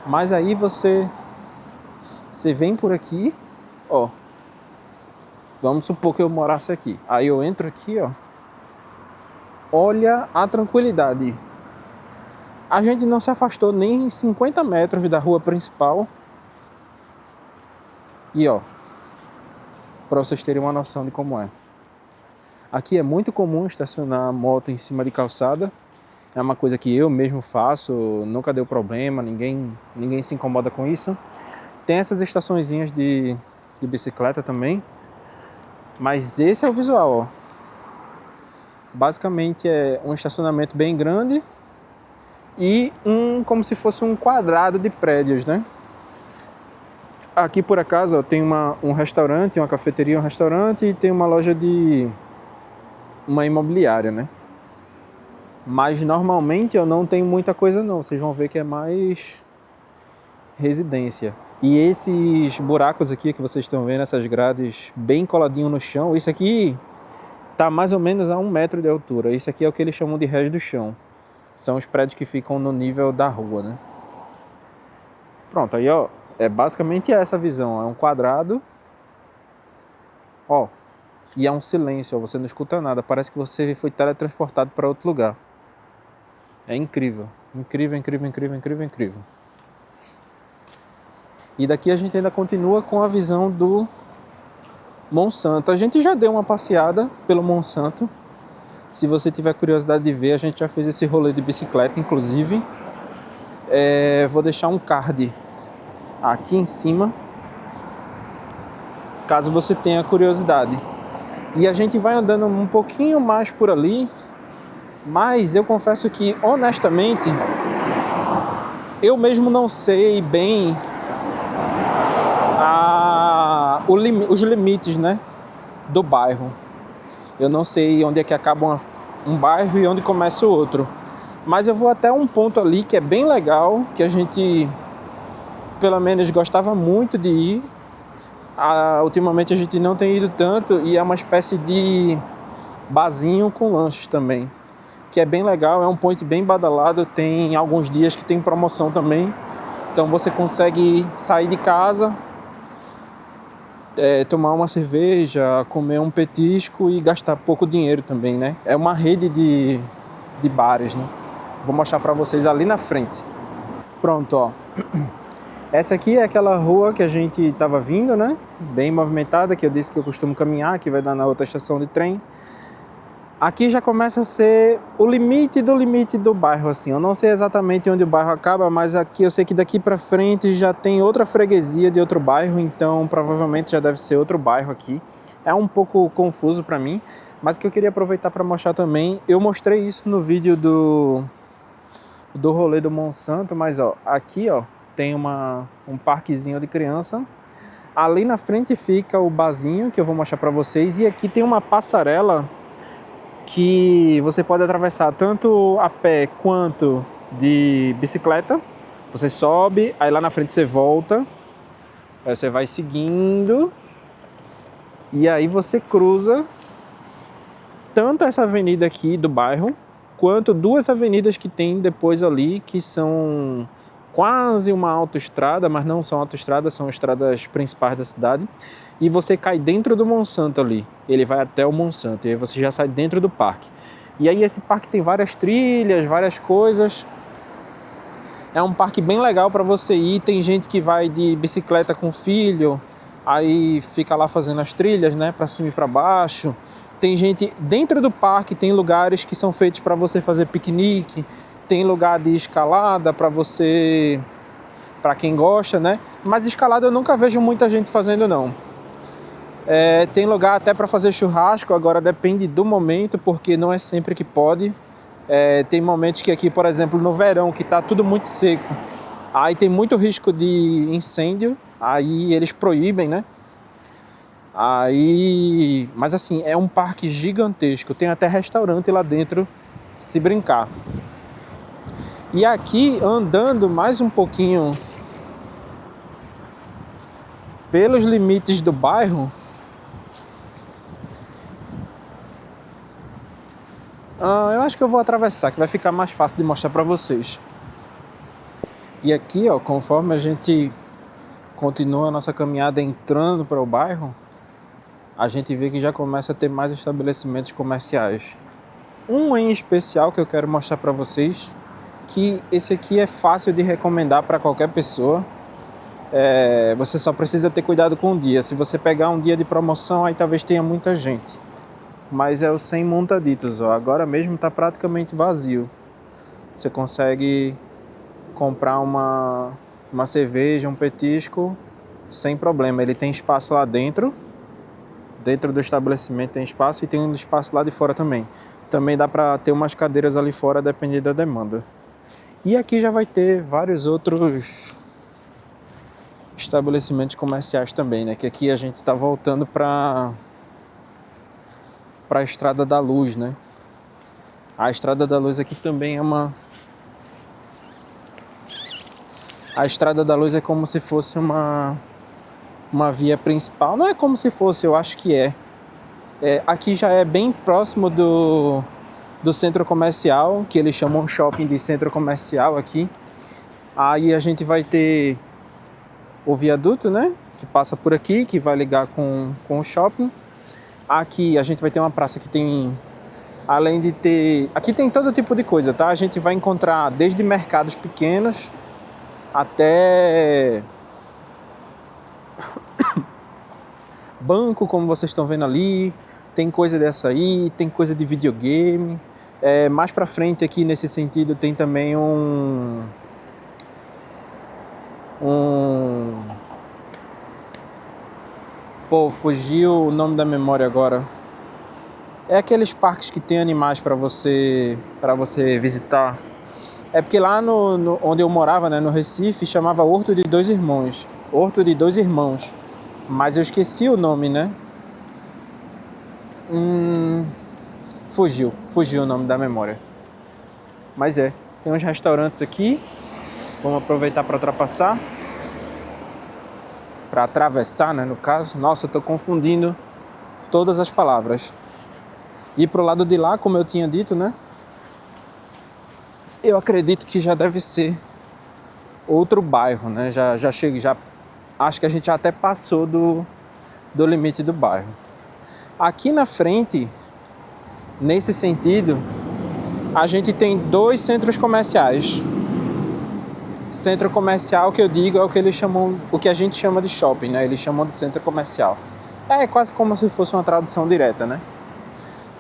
Mas aí você vem por aqui, ó. Vamos supor que eu morasse aqui. Aí eu entro aqui, ó. Olha a tranquilidade. A gente não se afastou nem 50 metros da rua principal. E ó, para vocês terem uma noção de como é. Aqui é muito comum estacionar moto em cima de calçada. É uma coisa que eu mesmo faço, nunca deu problema, ninguém se incomoda com isso. Tem essas estaçõezinhas de bicicleta também. Mas esse é o visual, ó. Basicamente é um estacionamento bem grande e como se fosse um quadrado de prédios, né? Aqui por acaso, ó, tem um restaurante, uma cafeteria, um restaurante e tem uma loja uma imobiliária, né? Mas normalmente eu não tenho muita coisa não, vocês vão ver que é mais residência. E esses buracos aqui que vocês estão vendo, essas grades bem coladinho no chão, isso aqui tá mais ou menos a 1 metro de altura. Isso aqui é o que eles chamam de rés do chão. São os prédios que ficam no nível da rua, né? Pronto, aí ó, é basicamente essa a visão, é um quadrado, ó, e é um silêncio, ó, você não escuta nada, parece que você foi teletransportado para outro lugar. É incrível, incrível, incrível, incrível, incrível, incrível. E daqui a gente ainda continua com a visão do Monsanto. A gente já deu uma passeada pelo Monsanto. Se você tiver curiosidade de ver, a gente já fez esse rolê de bicicleta, inclusive. Vou deixar um card aqui em cima, caso você tenha curiosidade. E a gente vai andando um pouquinho mais por ali, mas eu confesso que, honestamente, eu mesmo não sei bem os limites, né, do bairro. Eu não sei onde é que acaba um bairro e onde começa o outro. Mas eu vou até um ponto ali que é bem legal, que a gente, pelo menos, gostava muito de ir. Ultimamente a gente não tem ido tanto e é uma espécie de barzinho com lanches também, que é bem legal, é um point bem badalado, tem alguns dias que tem promoção também, então você consegue sair de casa, tomar uma cerveja, comer um petisco e gastar pouco dinheiro também, né? É uma rede de bares, né? Vou mostrar para vocês ali na frente. Pronto, ó. Essa aqui é aquela rua que a gente estava vindo, né? Bem movimentada, que eu disse que eu costumo caminhar, que vai dar na outra estação de trem. Aqui já começa a ser o limite do bairro, assim. Eu não sei exatamente onde o bairro acaba, mas aqui eu sei que daqui para frente já tem outra freguesia de outro bairro, então provavelmente já deve ser outro bairro aqui. É um pouco confuso para mim, mas o que eu queria aproveitar para mostrar também, eu mostrei isso no vídeo do rolê do Monsanto, mas ó, aqui ó, tem um parquezinho de criança. Ali na frente fica o barzinho que eu vou mostrar para vocês, e aqui tem uma passarela que você pode atravessar tanto a pé quanto de bicicleta. Você sobe, aí lá na frente você volta, aí você vai seguindo e aí você cruza tanto essa avenida aqui do bairro quanto duas avenidas que tem depois ali, que são quase uma autoestrada, mas não são autoestradas, são estradas principais da cidade. E você cai dentro do Monsanto ali, ele vai até o Monsanto, e aí você já sai dentro do parque. E aí esse parque tem várias trilhas, várias coisas. É um parque bem legal para você ir, tem gente que vai de bicicleta com filho, aí fica lá fazendo as trilhas, né, para cima e para baixo. Tem gente dentro do parque, tem lugares que são feitos para você fazer piquenique, tem lugar de escalada para você, para quem gosta, né? Mas escalada eu nunca vejo muita gente fazendo não. Tem lugar até para fazer churrasco, agora depende do momento, porque não é sempre que pode. Tem momentos que aqui, por exemplo, no verão, que está tudo muito seco, aí tem muito risco de incêndio, aí eles proíbem, né? Mas assim, é um parque gigantesco, tem até restaurante lá dentro, se brincar. E aqui, andando mais um pouquinho pelos limites do bairro, eu acho que eu vou atravessar, que vai ficar mais fácil de mostrar para vocês. E aqui, ó, conforme a gente continua a nossa caminhada entrando para o bairro, a gente vê que já começa a ter mais estabelecimentos comerciais. Um em especial que eu quero mostrar para vocês, que esse aqui é fácil de recomendar para qualquer pessoa. Você só precisa ter cuidado com o dia. Se você pegar um dia de promoção, aí talvez tenha muita gente. Mas é o 100 montaditos, ó. Agora mesmo está praticamente vazio. Você consegue comprar uma cerveja, um petisco sem problema. Ele tem espaço lá dentro do estabelecimento tem espaço, e tem um espaço lá de fora também. Também dá para ter umas cadeiras ali fora, dependendo da demanda. E aqui já vai ter vários outros estabelecimentos comerciais também, né? Que aqui a gente está voltando para a Estrada da Luz, né? A Estrada da Luz aqui também é A Estrada da Luz é como se fosse uma via principal. Não é como se fosse, eu acho que é. Aqui já é bem próximo do centro comercial, que eles chamam shopping de centro comercial aqui. Aí a gente vai ter o viaduto, né? Que passa por aqui, que vai ligar com o shopping. Aqui a gente vai ter uma praça que tem, além de ter... Aqui tem todo tipo de coisa, tá? A gente vai encontrar desde mercados pequenos até banco, como vocês estão vendo ali. Tem coisa dessa aí, tem coisa de videogame. Mais pra frente aqui nesse sentido tem também Pô, fugiu o nome da memória agora. É aqueles parques que tem animais para você visitar. É porque lá onde eu morava, né, no Recife, chamava Horto de Dois Irmãos. Horto de Dois Irmãos. Mas eu esqueci o nome, né? Fugiu o nome da memória. Mas tem uns restaurantes aqui. Vamos aproveitar para ultrapassar. Para atravessar, né, no caso. Nossa, eu tô confundindo todas as palavras. E pro lado de lá, como eu tinha dito, né? Eu acredito que já deve ser outro bairro, né? Já chega, já acho que a gente já até passou do limite do bairro. Aqui na frente, nesse sentido, a gente tem 2 centros comerciais. Centro comercial, que eu digo, é o que eles chamam, o que a gente chama de shopping, né? Eles chamam de centro comercial. É quase como se fosse uma tradução direta, né?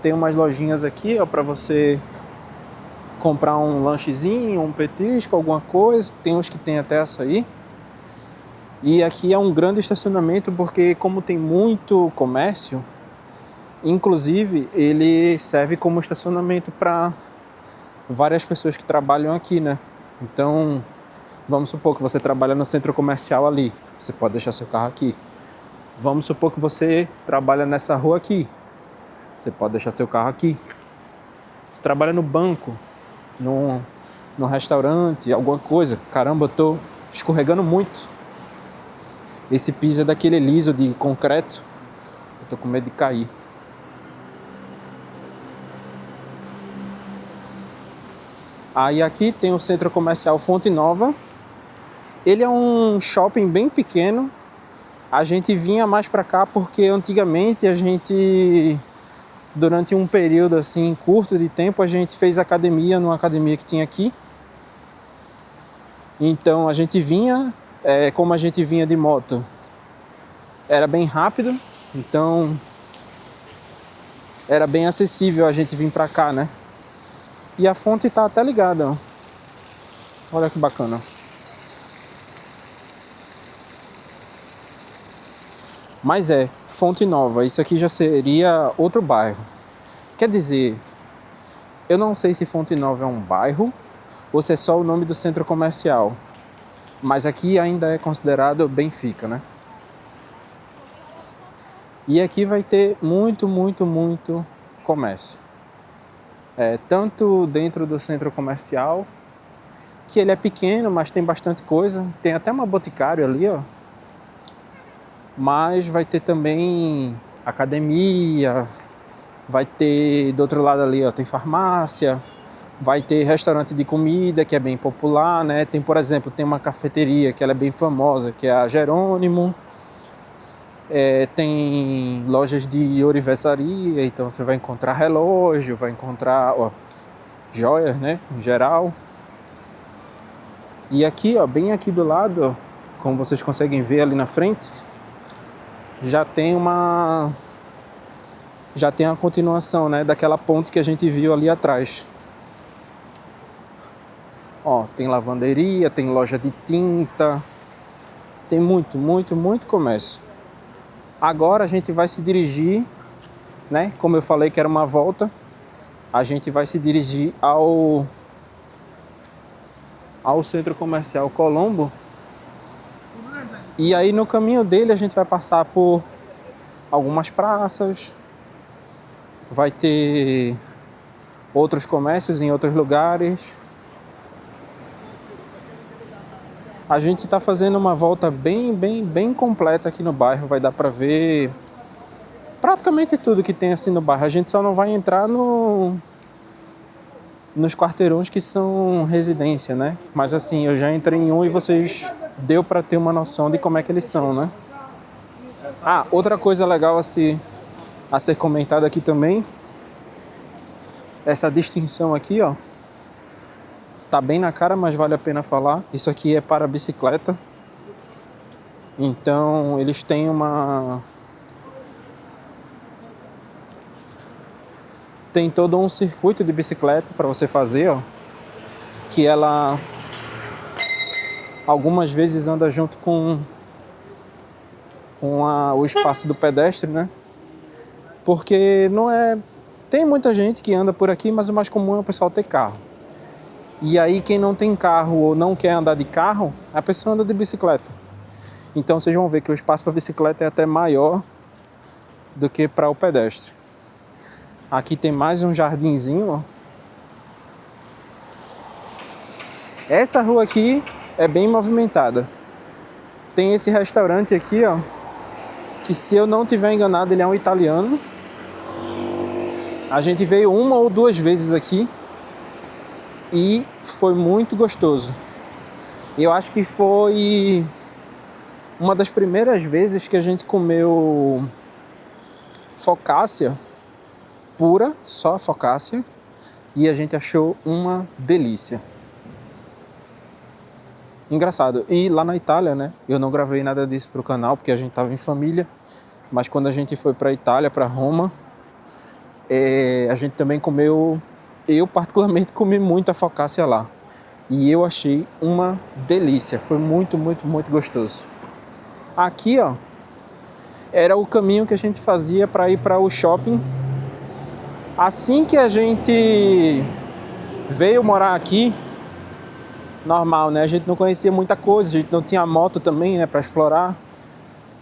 Tem umas lojinhas aqui, ó, para você comprar um lanchezinho, um petisco, alguma coisa. Tem uns que tem até açaí. E aqui é um grande estacionamento porque como tem muito comércio, inclusive ele serve como estacionamento para várias pessoas que trabalham aqui, né? Então, vamos supor que você trabalha no centro comercial ali, você pode deixar seu carro aqui. Vamos supor que você trabalha nessa rua aqui, você pode deixar seu carro aqui. Você trabalha no banco, no restaurante, alguma coisa. Caramba, eu tô escorregando muito. Esse piso é daquele liso de concreto. Eu tô com medo de cair. Aí aqui tem o centro comercial Fonte Nova. Ele é um shopping bem pequeno. A gente vinha mais pra cá porque antigamente a gente, durante um período assim curto de tempo, a gente fez academia numa academia que tinha aqui. Então a gente vinha, como a gente vinha de moto, era bem rápido, então era bem acessível a gente vir pra cá, né? E a fonte tá até ligada, ó. Olha que bacana. Mas Fonte Nova, isso aqui já seria outro bairro. Quer dizer, eu não sei se Fonte Nova é um bairro ou se é só o nome do centro comercial. Mas aqui ainda é considerado Benfica, né? E aqui vai ter muito comércio. Tanto dentro do centro comercial, que ele é pequeno, mas tem bastante coisa. Tem até uma boticário ali, ó. Mas vai ter também academia, vai ter do outro lado ali, ó, tem farmácia, vai ter restaurante de comida, que é bem popular, né? Tem, por exemplo, tem uma cafeteria que ela é bem famosa, que é a Jerônimo. Tem lojas de ourivesaria, então você vai encontrar relógio, vai encontrar joias, né, em geral. E aqui, ó, bem aqui do lado, ó, como vocês conseguem ver ali na frente, já tem a continuação, né, daquela ponte que a gente viu ali atrás. Ó, tem lavanderia, tem loja de tinta, tem muito comércio. Agora a gente vai se dirigir, né, como eu falei que era uma volta, a gente vai se dirigir ao centro comercial Colombo. E aí no caminho dele a gente vai passar por algumas praças, vai ter outros comércios em outros lugares. A gente está fazendo uma volta bem completa aqui no bairro, vai dar para ver praticamente tudo que tem assim no bairro. A gente só não vai entrar nos quarteirões que são residência, né? Mas assim, eu já entrei em um e vocês deu para ter uma noção de como é que eles são, né? Ah, outra coisa legal a ser comentada aqui também, essa distinção aqui, ó, tá bem na cara, mas vale a pena falar. Isso aqui é para bicicleta. Então, eles têm tem todo um circuito de bicicleta para você fazer, ó, que ela algumas vezes anda junto com o espaço do pedestre, né? Porque não é... Tem muita gente que anda por aqui, mas o mais comum é o pessoal ter carro. E aí quem não tem carro ou não quer andar de carro, a pessoa anda de bicicleta. Então vocês vão ver que o espaço para bicicleta é até maior do que para o pedestre. Aqui tem mais um jardinzinho, ó. Essa rua aqui é bem movimentada. Tem esse restaurante aqui, ó, que se eu não tiver enganado, ele é um italiano. A gente veio 1 ou 2 vezes aqui e foi muito gostoso. Eu acho que foi uma das primeiras vezes que a gente comeu focaccia pura, só focaccia, e a gente achou uma delícia. Engraçado. E lá na Itália, né? Eu não gravei nada disso pro canal porque a gente tava em família, mas quando a gente foi pra Itália, pra Roma, a gente também comeu. Eu particularmente comi muita focaccia lá e eu achei uma delícia. Foi muito, muito, muito gostoso. Aqui, ó, era o caminho que a gente fazia para ir para o shopping. Assim que a gente veio morar aqui, normal, né? A gente não conhecia muita coisa, a gente não tinha moto também, né, para explorar.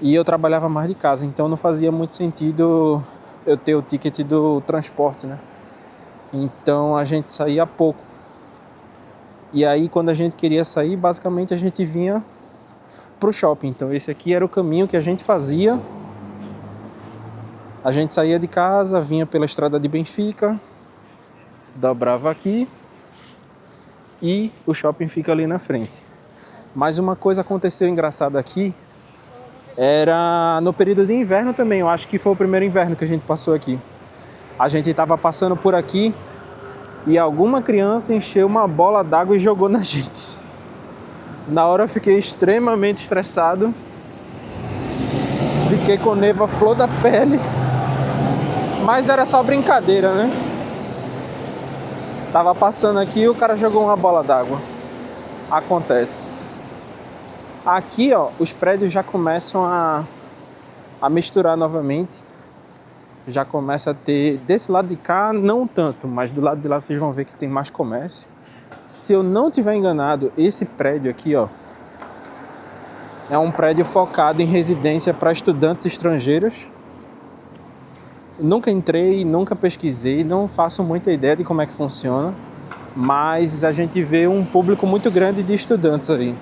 E eu trabalhava mais de casa, então não fazia muito sentido eu ter o ticket do transporte, né? Então a gente saía pouco. E aí quando a gente queria sair, basicamente a gente vinha pro shopping. Então esse aqui era o caminho que a gente fazia. A gente saía de casa, vinha pela estrada de Benfica, dobrava aqui e o shopping fica ali na frente. Mas uma coisa aconteceu engraçada aqui, era no período de inverno também. Eu acho que foi o primeiro inverno que a gente passou aqui. A gente estava passando por aqui e alguma criança encheu uma bola d'água e jogou na gente. Na hora eu fiquei extremamente estressado. Fiquei com neva flor da pele. Mas era só brincadeira, né? Tava passando aqui e o cara jogou uma bola d'água. Acontece. Aqui, ó, os prédios já começam a misturar novamente. Já começa a ter, desse lado de cá, não tanto, mas do lado de lá vocês vão ver que tem mais comércio. Se eu não tiver enganado, esse prédio aqui, ó, é um prédio focado em residência para estudantes estrangeiros. Nunca entrei, nunca pesquisei, não faço muita ideia de como é que funciona, mas a gente vê um público muito grande de estudantes aí.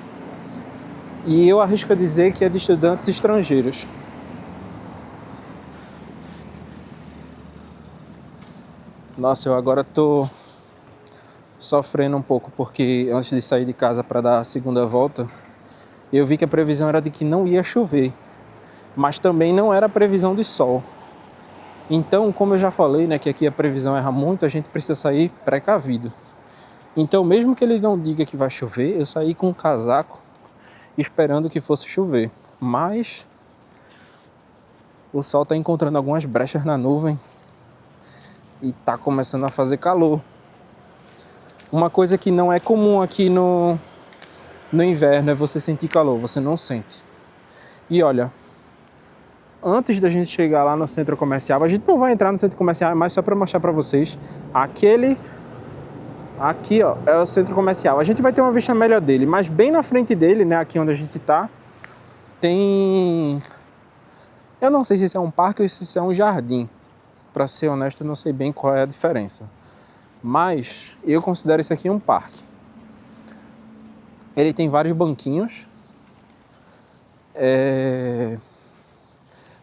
E eu arrisco a dizer que é de estudantes estrangeiros. Nossa, eu agora tô sofrendo um pouco, porque antes de sair de casa para dar a segunda volta, eu vi que a previsão era de que não ia chover, mas também não era previsão de sol. Então, como eu já falei, né, que aqui a previsão erra muito, a gente precisa sair precavido. Então, mesmo que ele não diga que vai chover, eu saí com um casaco esperando que fosse chover. Mas o sol está encontrando algumas brechas na nuvem e está começando a fazer calor. Uma coisa que não é comum aqui no inverno é você sentir calor, você não sente. E olha, antes da gente chegar lá no centro comercial, a gente não vai entrar no centro comercial, mas só para mostrar para vocês, aqui, ó, é o centro comercial. A gente vai ter uma vista melhor dele, mas bem na frente dele, né, aqui onde a gente tá, tem... Eu não sei se isso é um parque ou se isso é um jardim. Para ser honesto, eu não sei bem qual é a diferença. Mas eu considero isso aqui um parque. Ele tem vários banquinhos.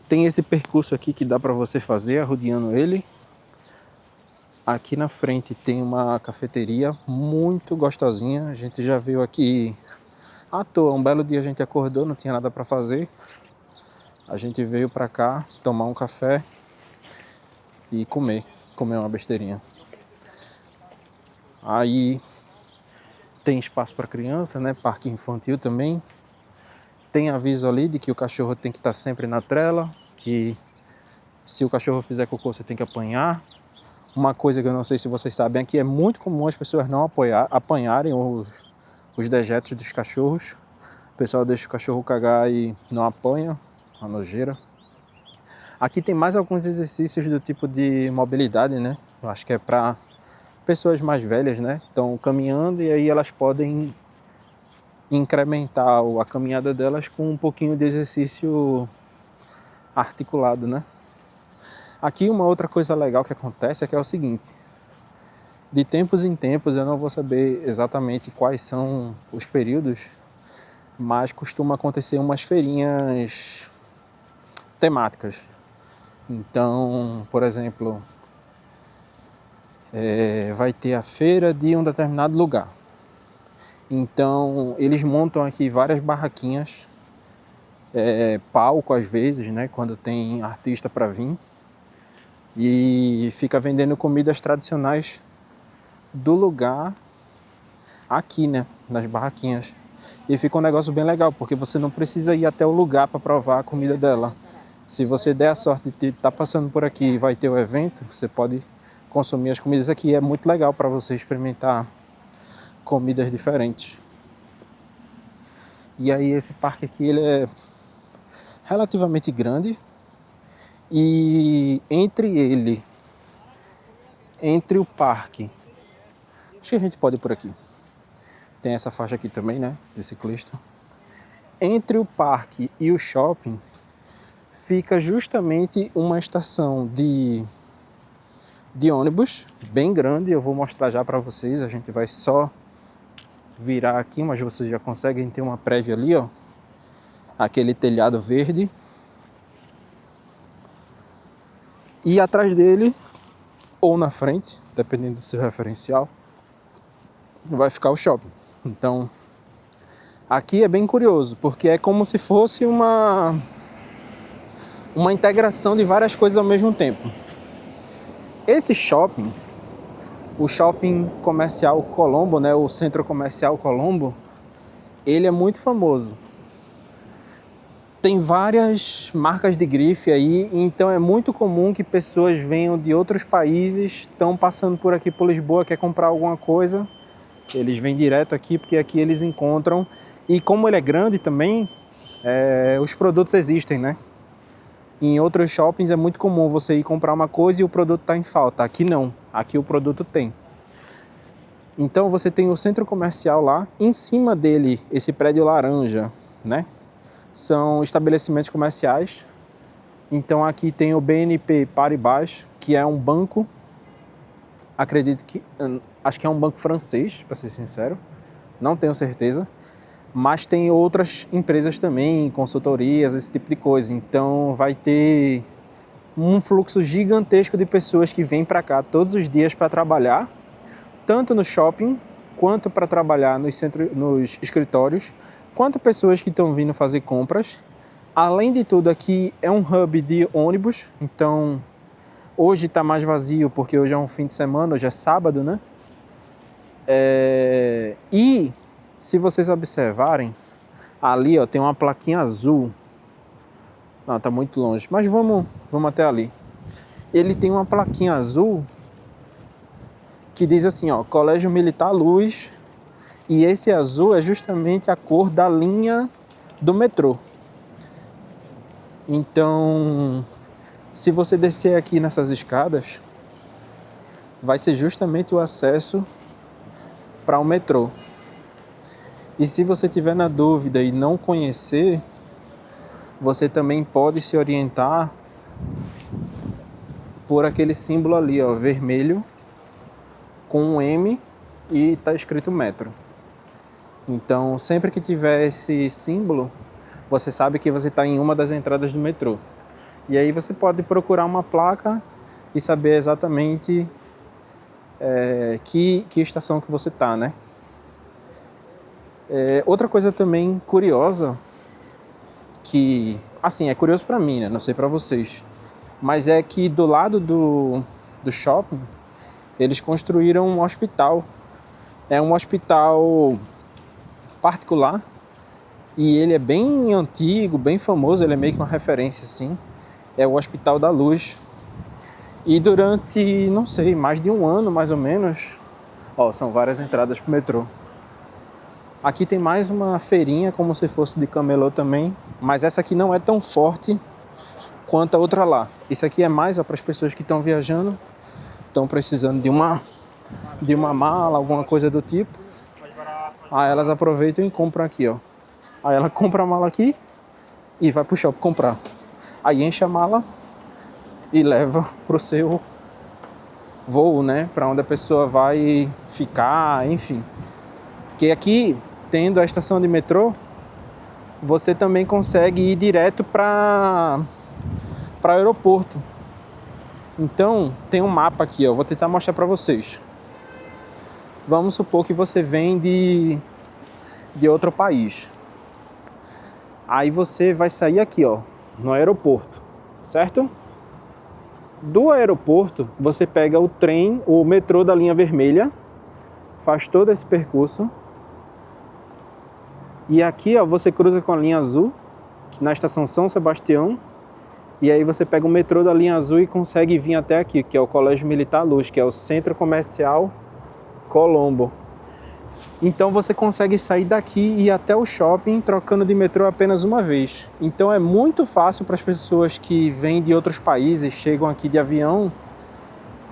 Tem esse percurso aqui que dá para você fazer rodeando ele. Aqui na frente tem uma cafeteria muito gostosinha. A gente já veio aqui à toa. Um belo dia a gente acordou, não tinha nada para fazer. A gente veio para cá tomar um café e comer uma besteirinha. Aí tem espaço para criança, né? Parque infantil também. Tem aviso ali de que o cachorro tem que estar sempre na trela, que se o cachorro fizer cocô você tem que apanhar. Uma coisa que eu não sei se vocês sabem é que é muito comum as pessoas não apanharem os dejetos dos cachorros. O pessoal deixa o cachorro cagar e não apanha, a nojeira. Aqui tem mais alguns exercícios do tipo de mobilidade, né? Eu acho que é para pessoas mais velhas, né? Estão caminhando e aí elas podem incrementar a caminhada delas com um pouquinho de exercício articulado, né? Aqui uma outra coisa legal que acontece é que é o seguinte: de tempos em tempos, eu não vou saber exatamente quais são os períodos, mas costuma acontecer umas feirinhas temáticas. Então, por exemplo, vai ter a feira de um determinado lugar. Então, eles montam aqui várias barraquinhas, palco às vezes, né, quando tem artista para vir, e fica vendendo comidas tradicionais do lugar aqui, né, nas barraquinhas. E fica um negócio bem legal, porque você não precisa ir até o lugar para provar a comida dela. Se você der a sorte de estar passando por aqui e vai ter o evento, você pode consumir as comidas aqui. É muito legal para você experimentar comidas diferentes. E aí esse parque aqui, ele é relativamente grande, e entre o parque, acho que a gente pode ir por aqui. Tem essa faixa aqui também, né, de ciclista. Entre o parque e o shopping fica justamente uma estação de ônibus bem grande. Eu vou mostrar já para vocês. A gente vai só virar aqui, mas vocês já conseguem ter uma prévia ali, ó. Aquele telhado verde. E atrás dele, ou na frente, dependendo do seu referencial, vai ficar o shopping. Então, aqui é bem curioso, porque é como se fosse uma integração de várias coisas ao mesmo tempo. Esse shopping, o Shopping Comercial Colombo, né, o Centro Comercial Colombo, ele é muito famoso. Tem várias marcas de grife aí, então é muito comum que pessoas venham de outros países, estão passando por aqui por Lisboa, quer comprar alguma coisa, eles vêm direto aqui, porque aqui eles encontram. E como ele é grande também, os produtos existem, né? Em outros shoppings é muito comum você ir comprar uma coisa e o produto está em falta. Aqui não, aqui o produto tem. Então você tem o centro comercial lá, em cima dele esse prédio laranja, né? São estabelecimentos comerciais. Então aqui tem o BNP Paribas, que é um banco, acho que é um banco francês, para ser sincero, não tenho certeza, mas tem outras empresas também, consultorias, esse tipo de coisa. Então vai ter um fluxo gigantesco de pessoas que vêm para cá todos os dias para trabalhar, tanto no shopping, quanto para trabalhar nos escritórios, quanto pessoas que estão vindo fazer compras. Além de tudo, aqui é um hub de ônibus, então hoje está mais vazio porque hoje é um fim de semana, hoje é sábado, né? E se vocês observarem, ali ó, tem uma plaquinha azul. Não, tá muito longe, mas vamos até ali. Ele tem uma plaquinha azul que diz assim, ó, Colégio Militar Luz, e esse azul é justamente a cor da linha do metrô. Então, se você descer aqui nessas escadas, vai ser justamente o acesso para o metrô. E se você tiver na dúvida e não conhecer, você também pode se orientar por aquele símbolo ali, ó, vermelho, com um M e está escrito metro. Então, sempre que tiver esse símbolo, você sabe que você está em uma das entradas do metrô. E aí você pode procurar uma placa e saber exatamente que estação que você está, né? Outra coisa também curiosa, que, assim, é curioso para mim, né? Não sei para vocês, mas é que do lado do shopping, eles construíram um hospital. É um hospital particular e ele é bem antigo, bem famoso, ele é meio que uma referência, assim. É o Hospital da Luz. E durante, não sei, mais de um ano, mais ou menos, ó, são várias entradas pro metrô. Aqui tem mais uma feirinha, como se fosse de camelô também, mas essa aqui não é tão forte quanto a outra lá. Isso aqui é mais para as pessoas que estão viajando, estão precisando de uma mala, alguma coisa do tipo. Aí elas aproveitam e compram aqui, ó. Aí ela compra a mala aqui e vai pro shopping comprar. Aí enche a mala e leva para o seu voo, né? Para onde a pessoa vai ficar, enfim. Porque aqui, tendo a estação de metrô, você também consegue ir direto para o aeroporto. Então, tem um mapa aqui, ó, vou tentar mostrar para vocês. Vamos supor que você vem de outro país. Aí você vai sair aqui, ó, no aeroporto, certo? Do aeroporto, você pega o trem, o metrô da linha vermelha, faz todo esse percurso. E aqui, ó, você cruza com a linha azul, na estação São Sebastião. E aí você pega o metrô da linha azul e consegue vir até aqui, que é o Colégio Militar Luz, que é o Centro Comercial Colombo. Então você consegue sair daqui e ir até o shopping trocando de metrô apenas uma vez. Então é muito fácil para as pessoas que vêm de outros países, chegam aqui de avião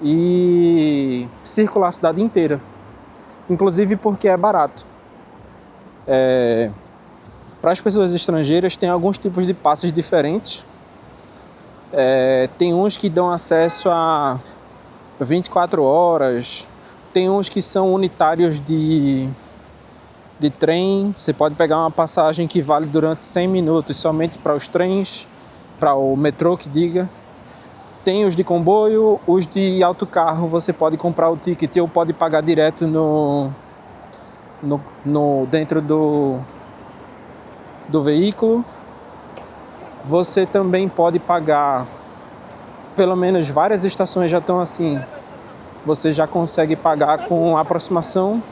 e circular a cidade inteira. Inclusive porque é barato. Para as pessoas estrangeiras tem alguns tipos de passes diferentes. Tem uns que dão acesso a 24 horas, tem uns que são unitários de trem. Você pode pegar uma passagem que vale durante 100 minutos somente para os trens, para o metrô que diga. Tem os de comboio, os de autocarro, você pode comprar o ticket ou pode pagar direto dentro do veículo. Você também pode pagar, pelo menos várias estações já estão assim, você já consegue pagar com aproximação.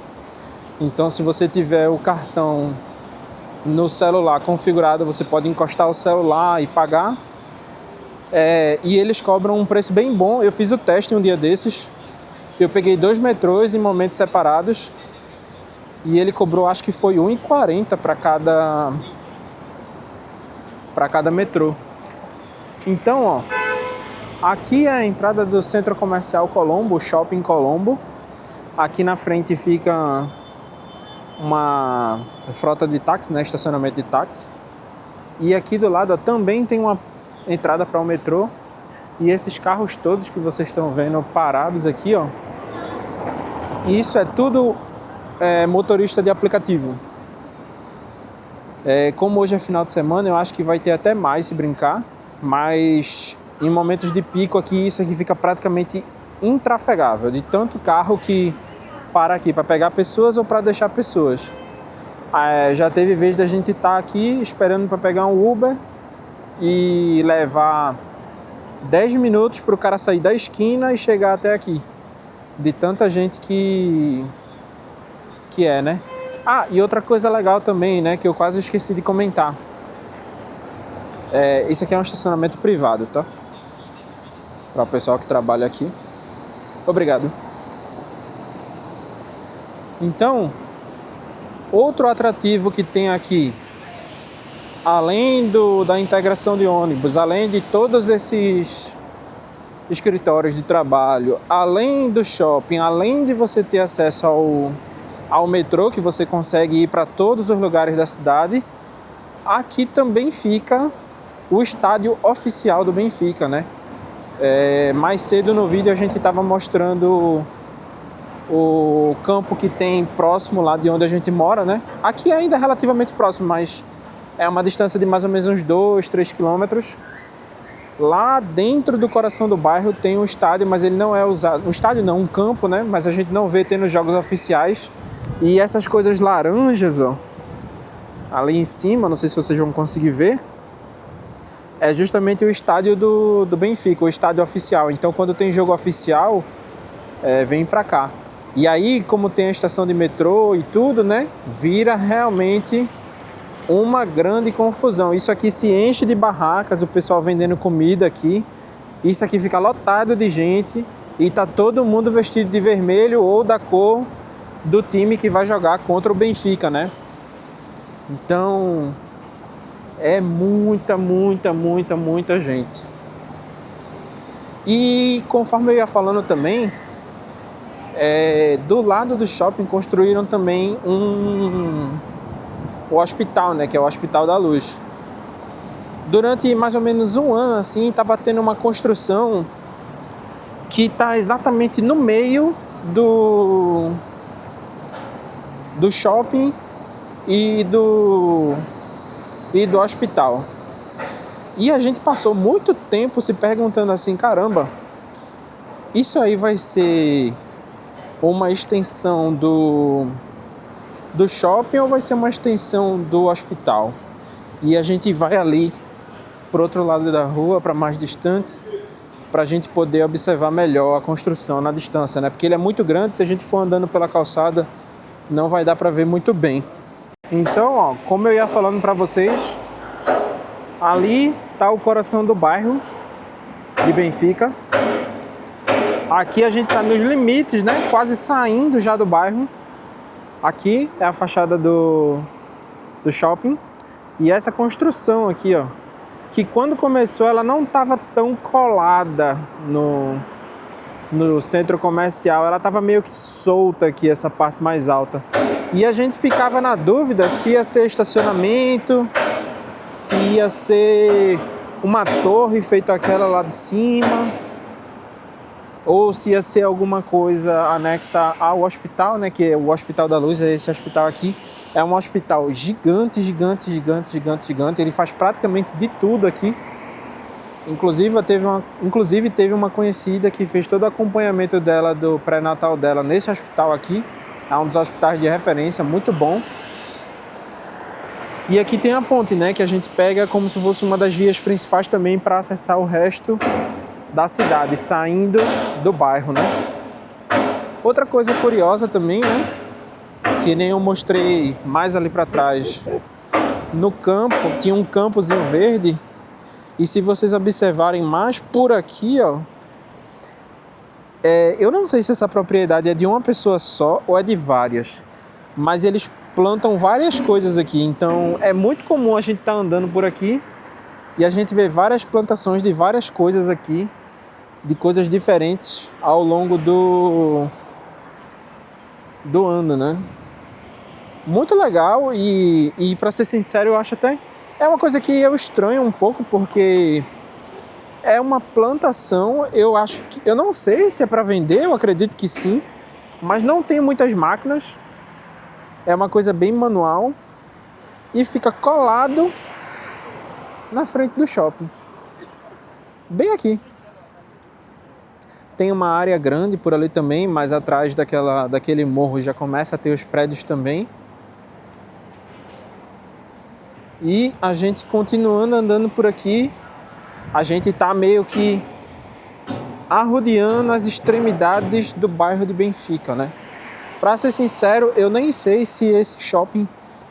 Então se você tiver o cartão no celular configurado, você pode encostar o celular e pagar. E eles cobram um preço bem bom. Eu fiz o teste um dia desses, eu peguei 2 metrôs em momentos separados e ele cobrou, acho que foi R$1,40 para cada metrô. Então, ó, aqui é a entrada do Centro Comercial Colombo, Shopping Colombo. Aqui na frente fica uma frota de táxi, né, estacionamento de táxi. E aqui do lado, ó, também tem uma entrada para o metrô. E esses carros todos que vocês estão vendo parados aqui, ó, isso é tudo motorista de aplicativo. Como hoje é final de semana, eu acho que vai ter até mais se brincar, mas em momentos de pico aqui, isso aqui fica praticamente intrafegável, de tanto carro que para aqui para pegar pessoas ou para deixar pessoas. Já teve vez da gente estar aqui esperando para pegar um Uber e levar 10 minutos para o cara sair da esquina e chegar até aqui, de tanta gente que né? E outra coisa legal também, né, que eu quase esqueci de comentar. Isso aqui é um estacionamento privado, tá? Para o pessoal que trabalha aqui. Obrigado. Então, outro atrativo que tem aqui, além da integração de ônibus, além de todos esses escritórios de trabalho, além do shopping, além de você ter acesso ao metrô, que você consegue ir para todos os lugares da cidade, aqui também fica o estádio oficial do Benfica, né? Mais cedo no vídeo a gente estava mostrando o campo que tem próximo lá de onde a gente mora, né? Aqui ainda é relativamente próximo, mas é uma distância de mais ou menos uns 2, 3 quilômetros. Lá dentro do coração do bairro tem um estádio, mas ele não é usado. Um estádio não, um campo, né? Mas a gente não vê tendo jogos oficiais. E essas coisas laranjas, ó, ali em cima, não sei se vocês vão conseguir ver, é justamente o estádio do Benfica, o estádio oficial. Então quando tem jogo oficial, vem pra cá. E aí, como tem a estação de metrô e tudo, né, vira realmente uma grande confusão. Isso aqui se enche de barracas, o pessoal vendendo comida aqui. Isso aqui fica lotado de gente e tá todo mundo vestido de vermelho ou da cor do time que vai jogar contra o Benfica, né? Então, é muita gente. E conforme eu ia falando também, do lado do shopping construíram também o hospital, né, que é o Hospital da Luz. durante mais ou menos um ano, assim, estava tendo uma construção que está exatamente no meio do shopping e do hospital. E a gente passou muito tempo se perguntando assim, caramba, isso aí vai ser uma extensão do shopping ou vai ser uma extensão do hospital? E a gente vai ali pro outro lado da rua, para mais distante, para a gente poder observar melhor a construção na distância, né? Porque ele é muito grande, se a gente for andando pela calçada, não vai dar para ver muito bem. Então, ó, como eu ia falando para vocês, ali tá o coração do bairro de Benfica. Aqui a gente tá nos limites, né? Quase saindo já do bairro. Aqui é a fachada do shopping. E essa construção aqui, ó, que quando começou ela não estava tão colada no centro comercial, ela estava meio que solta aqui, essa parte mais alta. E a gente ficava na dúvida se ia ser estacionamento, se ia ser uma torre feita aquela lá de cima, ou se ia ser alguma coisa anexa ao hospital, né, que é o Hospital da Luz. Esse hospital aqui é um hospital gigante. Ele faz praticamente de tudo aqui. Inclusive teve uma conhecida que fez todo o acompanhamento dela, do pré-natal dela, nesse hospital aqui. É um dos hospitais de referência, muito bom. E aqui tem a ponte, né, que a gente pega como se fosse uma das vias principais também para acessar o resto da cidade, saindo do bairro, né? Outra coisa curiosa também, né, que nem eu mostrei mais ali para trás, no campo, tinha um campozinho verde, e se vocês observarem mais por aqui, ó, eu não sei se essa propriedade é de uma pessoa só ou é de várias, mas eles plantam várias coisas aqui, então é muito comum a gente estar andando por aqui e a gente vê várias plantações de várias coisas aqui, de coisas diferentes ao longo do ano, né? Muito legal e para ser sincero, eu acho até é uma coisa que eu estranho um pouco, porque é uma plantação, eu não sei se é para vender, eu acredito que sim, mas não tem muitas máquinas, é uma coisa bem manual e fica colado na frente do shopping, bem aqui. Tem uma área grande por ali também, mas atrás daquele morro já começa a ter os prédios também. E a gente continuando andando por aqui, a gente tá meio que arrodeando as extremidades do bairro de Benfica, né? Para ser sincero, eu nem sei se esse shopping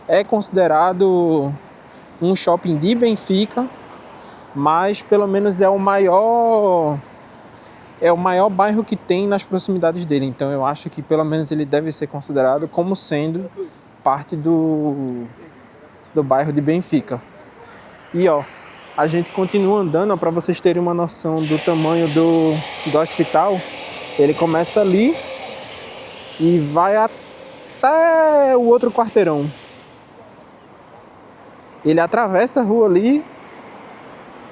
é considerado um shopping de Benfica, mas pelo menos é o maior bairro que tem nas proximidades dele. Então eu acho que pelo menos ele deve ser considerado como sendo parte do bairro de Benfica. E ó, a gente continua andando, para vocês terem uma noção do tamanho do hospital. Ele começa ali e vai até o outro quarteirão. Ele atravessa a rua ali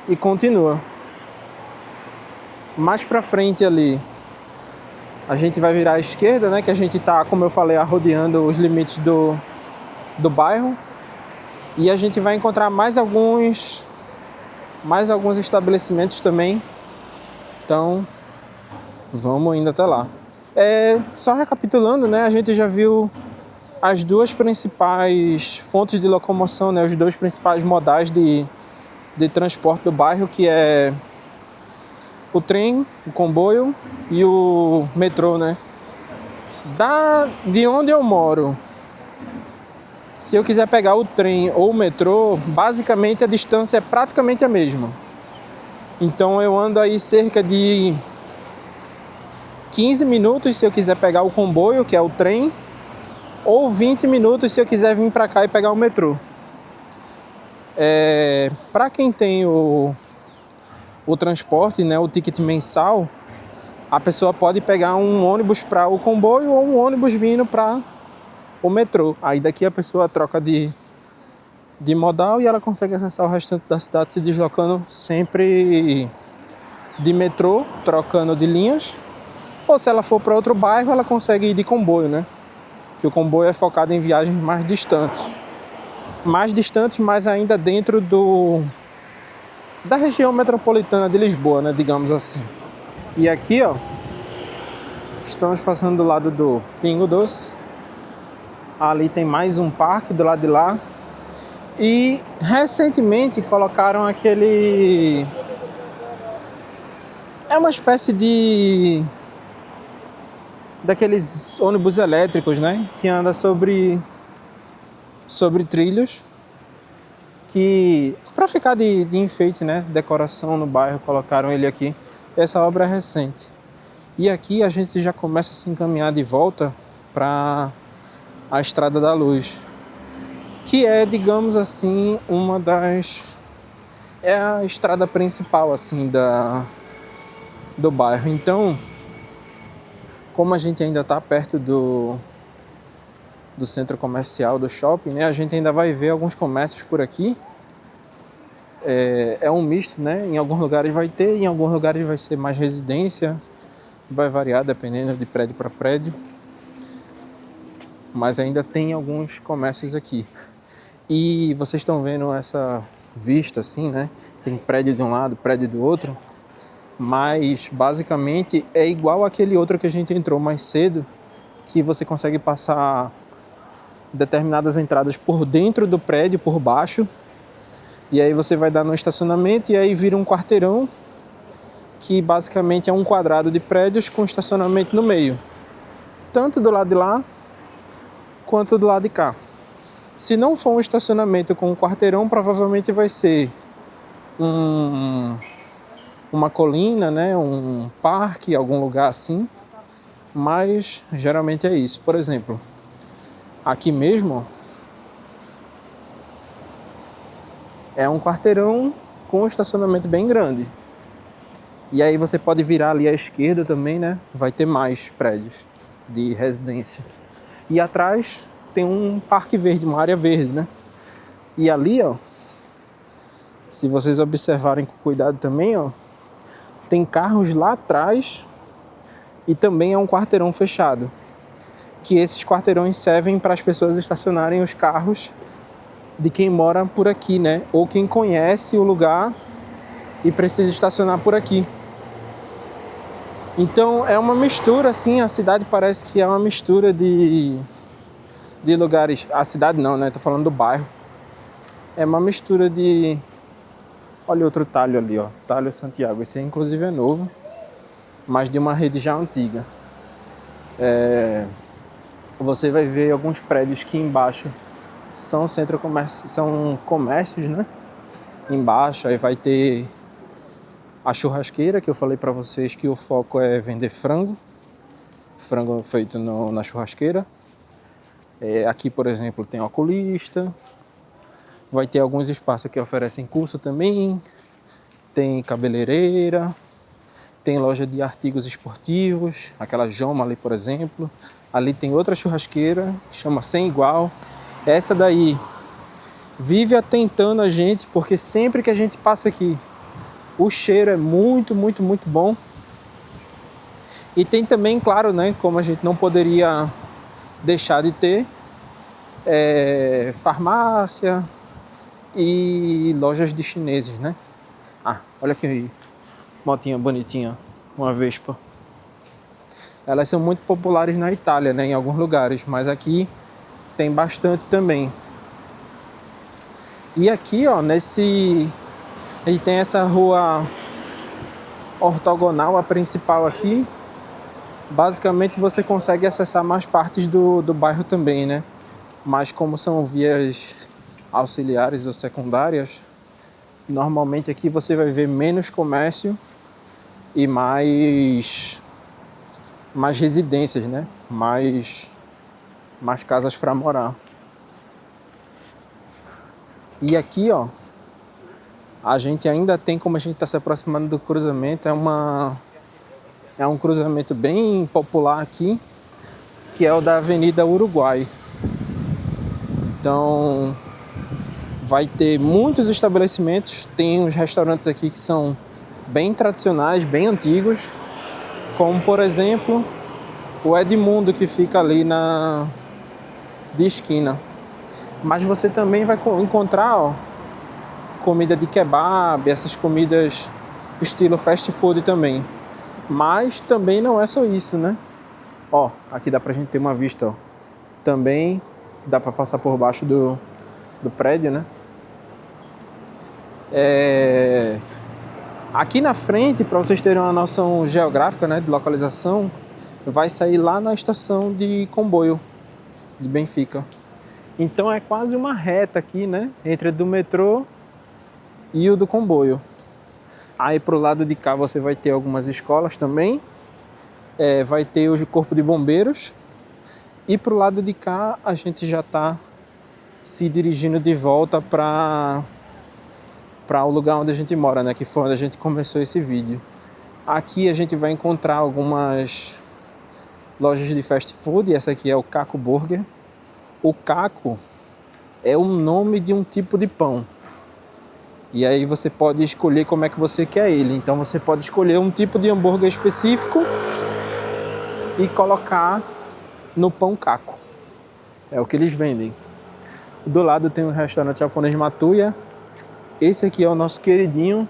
e continua. Mais pra frente ali, a gente vai virar à esquerda, né? Que a gente tá, como eu falei, arrodeando os limites do bairro. E a gente vai encontrar mais alguns estabelecimentos também. Então, vamos indo até lá. Só recapitulando, né? A gente já viu as duas principais fontes de locomoção, né? Os dois principais modais de transporte do bairro, que é o trem, o comboio e o metrô, né? De onde eu moro, se eu quiser pegar o trem ou o metrô, basicamente a distância é praticamente a mesma. Então eu ando aí cerca de 15 minutos se eu quiser pegar o comboio, que é o trem, ou 20 minutos se eu quiser vir para cá e pegar o metrô. Para quem tem o transporte, né, o ticket mensal, a pessoa pode pegar um ônibus para o comboio ou um ônibus vindo para o metrô. Aí daqui a pessoa troca de de modal e ela consegue acessar o restante da cidade se deslocando sempre de metrô, trocando de linhas. Ou se ela for para outro bairro, ela consegue ir de comboio, né? Que o comboio é focado em viagens mais distantes. Mais distantes, mas ainda dentro da região metropolitana de Lisboa, né? Digamos assim. E aqui, ó, estamos passando do lado do Pingo Doce. Ali tem mais um parque do lado de lá. E recentemente colocaram aquele... É uma espécie de... daqueles ônibus elétricos, né? Que anda sobre trilhos. Que, para ficar de enfeite, né? Decoração no bairro, colocaram ele aqui. Essa obra é recente. E aqui a gente já começa a se encaminhar de volta para a Estrada da Luz, que é, digamos assim, uma das... é a estrada principal, assim, do bairro. Então, como a gente ainda está perto do centro comercial, do shopping, né, a gente ainda vai ver alguns comércios por aqui. É um misto, né? Em alguns lugares vai ter, em alguns lugares vai ser mais residência. Vai variar dependendo de prédio para prédio. Mas ainda tem alguns comércios aqui. E vocês estão vendo essa vista assim, né? Tem prédio de um lado, prédio do outro. Mas basicamente é igual aquele outro que a gente entrou mais cedo, que você consegue passar determinadas entradas por dentro do prédio, por baixo. E aí você vai dar no estacionamento e aí vira um quarteirão, que basicamente é um quadrado de prédios com estacionamento no meio. Tanto do lado de lá, quanto do lado de cá. Se não for um estacionamento com um quarteirão, provavelmente vai ser uma colina, né? Um parque, algum lugar assim. Mas geralmente é isso. Por exemplo, aqui mesmo é um quarteirão com um estacionamento bem grande. E aí você pode virar ali à esquerda também, né? Vai ter mais prédios de residência. E atrás tem um parque verde, uma área verde, né? E ali, ó, se vocês observarem com cuidado também, ó, tem carros lá atrás e também é um quarteirão fechado. Que esses quarteirões servem para as pessoas estacionarem os carros de quem mora por aqui, né? Ou quem conhece o lugar e precisa estacionar por aqui. Então é uma mistura, assim, a cidade parece que é uma mistura de lugares. A cidade não, né? Tô falando do bairro. É uma mistura de... Olha outro talho ali, ó. Talho Santiago. Esse aí, inclusive, é novo, mas de uma rede já antiga. Você vai ver alguns prédios que embaixo são são comércios, né? Embaixo aí vai ter a churrasqueira, que eu falei para vocês que o foco é vender frango feito na churrasqueira. Aqui, por exemplo, tem oculista. Vai ter alguns espaços que oferecem curso também. Tem cabeleireira. Tem loja de artigos esportivos, aquela Joma ali, por exemplo. Ali tem outra churrasqueira, que chama Sem Igual. Essa daí vive atentando a gente, porque sempre que a gente passa aqui, o cheiro é muito, muito, muito bom. E tem também, claro, né, como a gente não poderia deixar de ter, farmácia e lojas de chineses, né? Ah, olha que motinha bonitinha, uma Vespa. Elas são muito populares na Itália, né, em alguns lugares, mas aqui tem bastante também. E aqui, ó, a gente tem essa rua ortogonal, a principal aqui. Basicamente você consegue acessar mais partes do bairro também, né? Mas como são vias auxiliares ou secundárias, normalmente aqui você vai ver menos comércio e mais residências, né? Mais casas para morar. E aqui, ó, a gente ainda tem, como a gente está se aproximando do cruzamento, é um cruzamento bem popular aqui, que é o da Avenida Uruguai. Então, vai ter muitos estabelecimentos, tem uns restaurantes aqui que são bem tradicionais, bem antigos, como por exemplo o Edmundo, que fica ali de esquina. Mas você também vai encontrar comida de kebab, essas comidas estilo fast food também. Mas também não é só isso, né? Aqui dá pra gente ter uma vista, também dá pra passar por baixo do prédio, né? Aqui na frente, para vocês terem uma noção geográfica, né, de localização, vai sair lá na estação de comboio de Benfica. Então é quase uma reta aqui, né, entre o do metrô e o do comboio. Aí pro lado de cá você vai ter algumas escolas também, vai ter o corpo de bombeiros, e pro lado de cá a gente já está se dirigindo de volta para o lugar onde a gente mora, né, que foi onde a gente começou esse vídeo. Aqui a gente vai encontrar algumas lojas de fast food, e essa aqui é o Caco Burger. O Caco é o nome de um tipo de pão. E aí você pode escolher como é que você quer ele. Então você pode escolher um tipo de hambúrguer específico e colocar no pão Caco. É o que eles vendem. Do lado tem um restaurante japonês Matuya. Esse aqui é o nosso queridinho.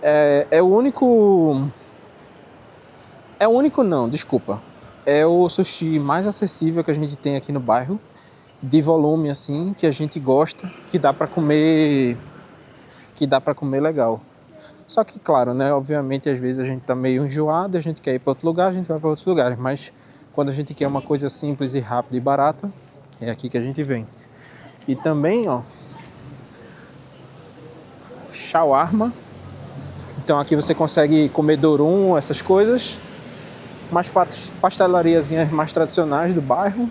É o único não, desculpa. É o sushi mais acessível que a gente tem aqui no bairro, de volume assim, que a gente gosta, que dá para comer legal. Só que claro, né, obviamente às vezes a gente tá meio enjoado, a gente quer ir para outro lugar, a gente vai para outros lugares, mas quando a gente quer uma coisa simples e rápida e barata, é aqui que a gente vem. E também, shawarma. Então aqui você consegue comer durum, essas coisas. Umas pastelariazinhas mais tradicionais do bairro.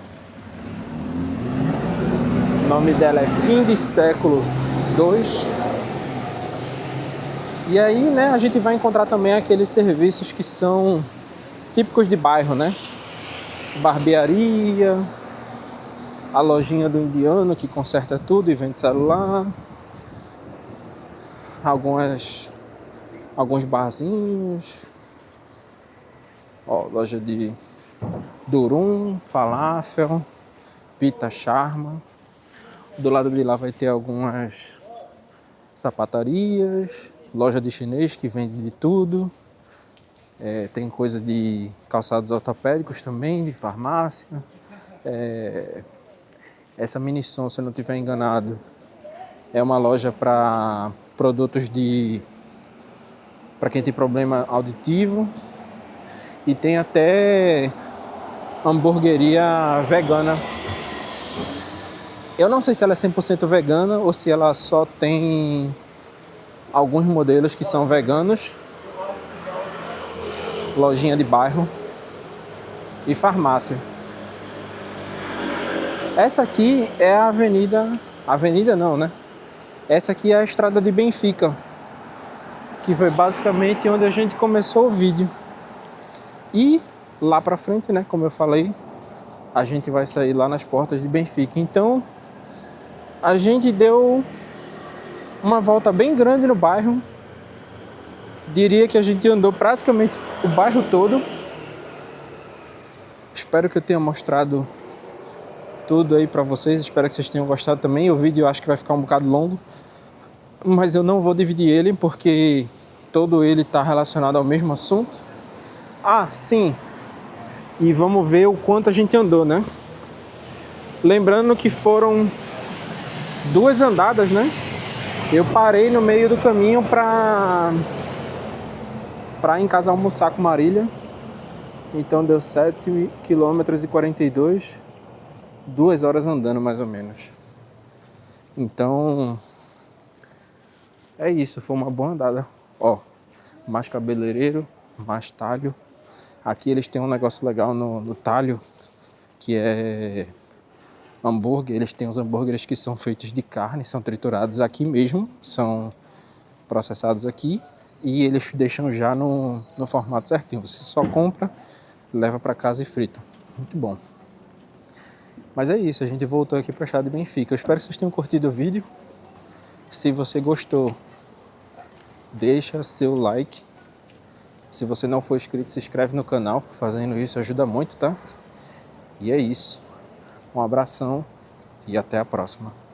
O nome dela é Fim de Século 2. E aí, né, a gente vai encontrar também aqueles serviços que são típicos de bairro, né? Barbearia, a lojinha do indiano que conserta tudo e vende celular. Alguns barzinhos. Loja de durum, falafel, pita charma. Do lado de lá vai ter algumas sapatarias, loja de chinês que vende de tudo. Tem coisa de calçados ortopédicos também, de farmácia. Essa Minisom, se eu não estiver enganado, é uma loja para produtos para quem tem problema auditivo. E tem até hamburgueria vegana. Eu não sei se ela é 100% vegana ou se ela só tem alguns modelos que são veganos. Lojinha de bairro e farmácia. Essa aqui é a avenida não, né? Essa aqui é a estrada de Benfica, que foi basicamente onde a gente começou o vídeo. E lá pra frente, né, como eu falei, a gente vai sair lá nas portas de Benfica. Então, a gente deu uma volta bem grande no bairro. Diria que a gente andou praticamente o bairro todo. Espero que eu tenha mostrado tudo aí pra vocês. Espero que vocês tenham gostado também. O vídeo eu acho que vai ficar um bocado longo, mas eu não vou dividir ele porque todo ele está relacionado ao mesmo assunto. Sim. E vamos ver o quanto a gente andou, né? Lembrando que foram 2 andadas, né? Eu parei no meio do caminho pra em casa almoçar com Marília. Então deu 7 km e 42, 2 horas andando mais ou menos. Então é isso, foi uma boa andada. Mais cabeleireiro, mais talho. Aqui eles têm um negócio legal no talho, que é hambúrguer. Eles têm os hambúrgueres que são feitos de carne, são triturados aqui mesmo, são processados aqui e eles deixam já no formato certinho. Você só compra, leva para casa e frita. Muito bom. Mas é isso, a gente voltou aqui para a Estrada de Benfica. Eu espero que vocês tenham curtido o vídeo. Se você gostou, deixa seu like. Se você não for inscrito, se inscreve no canal. Fazendo isso ajuda muito, tá? E é isso. Um abração e até a próxima.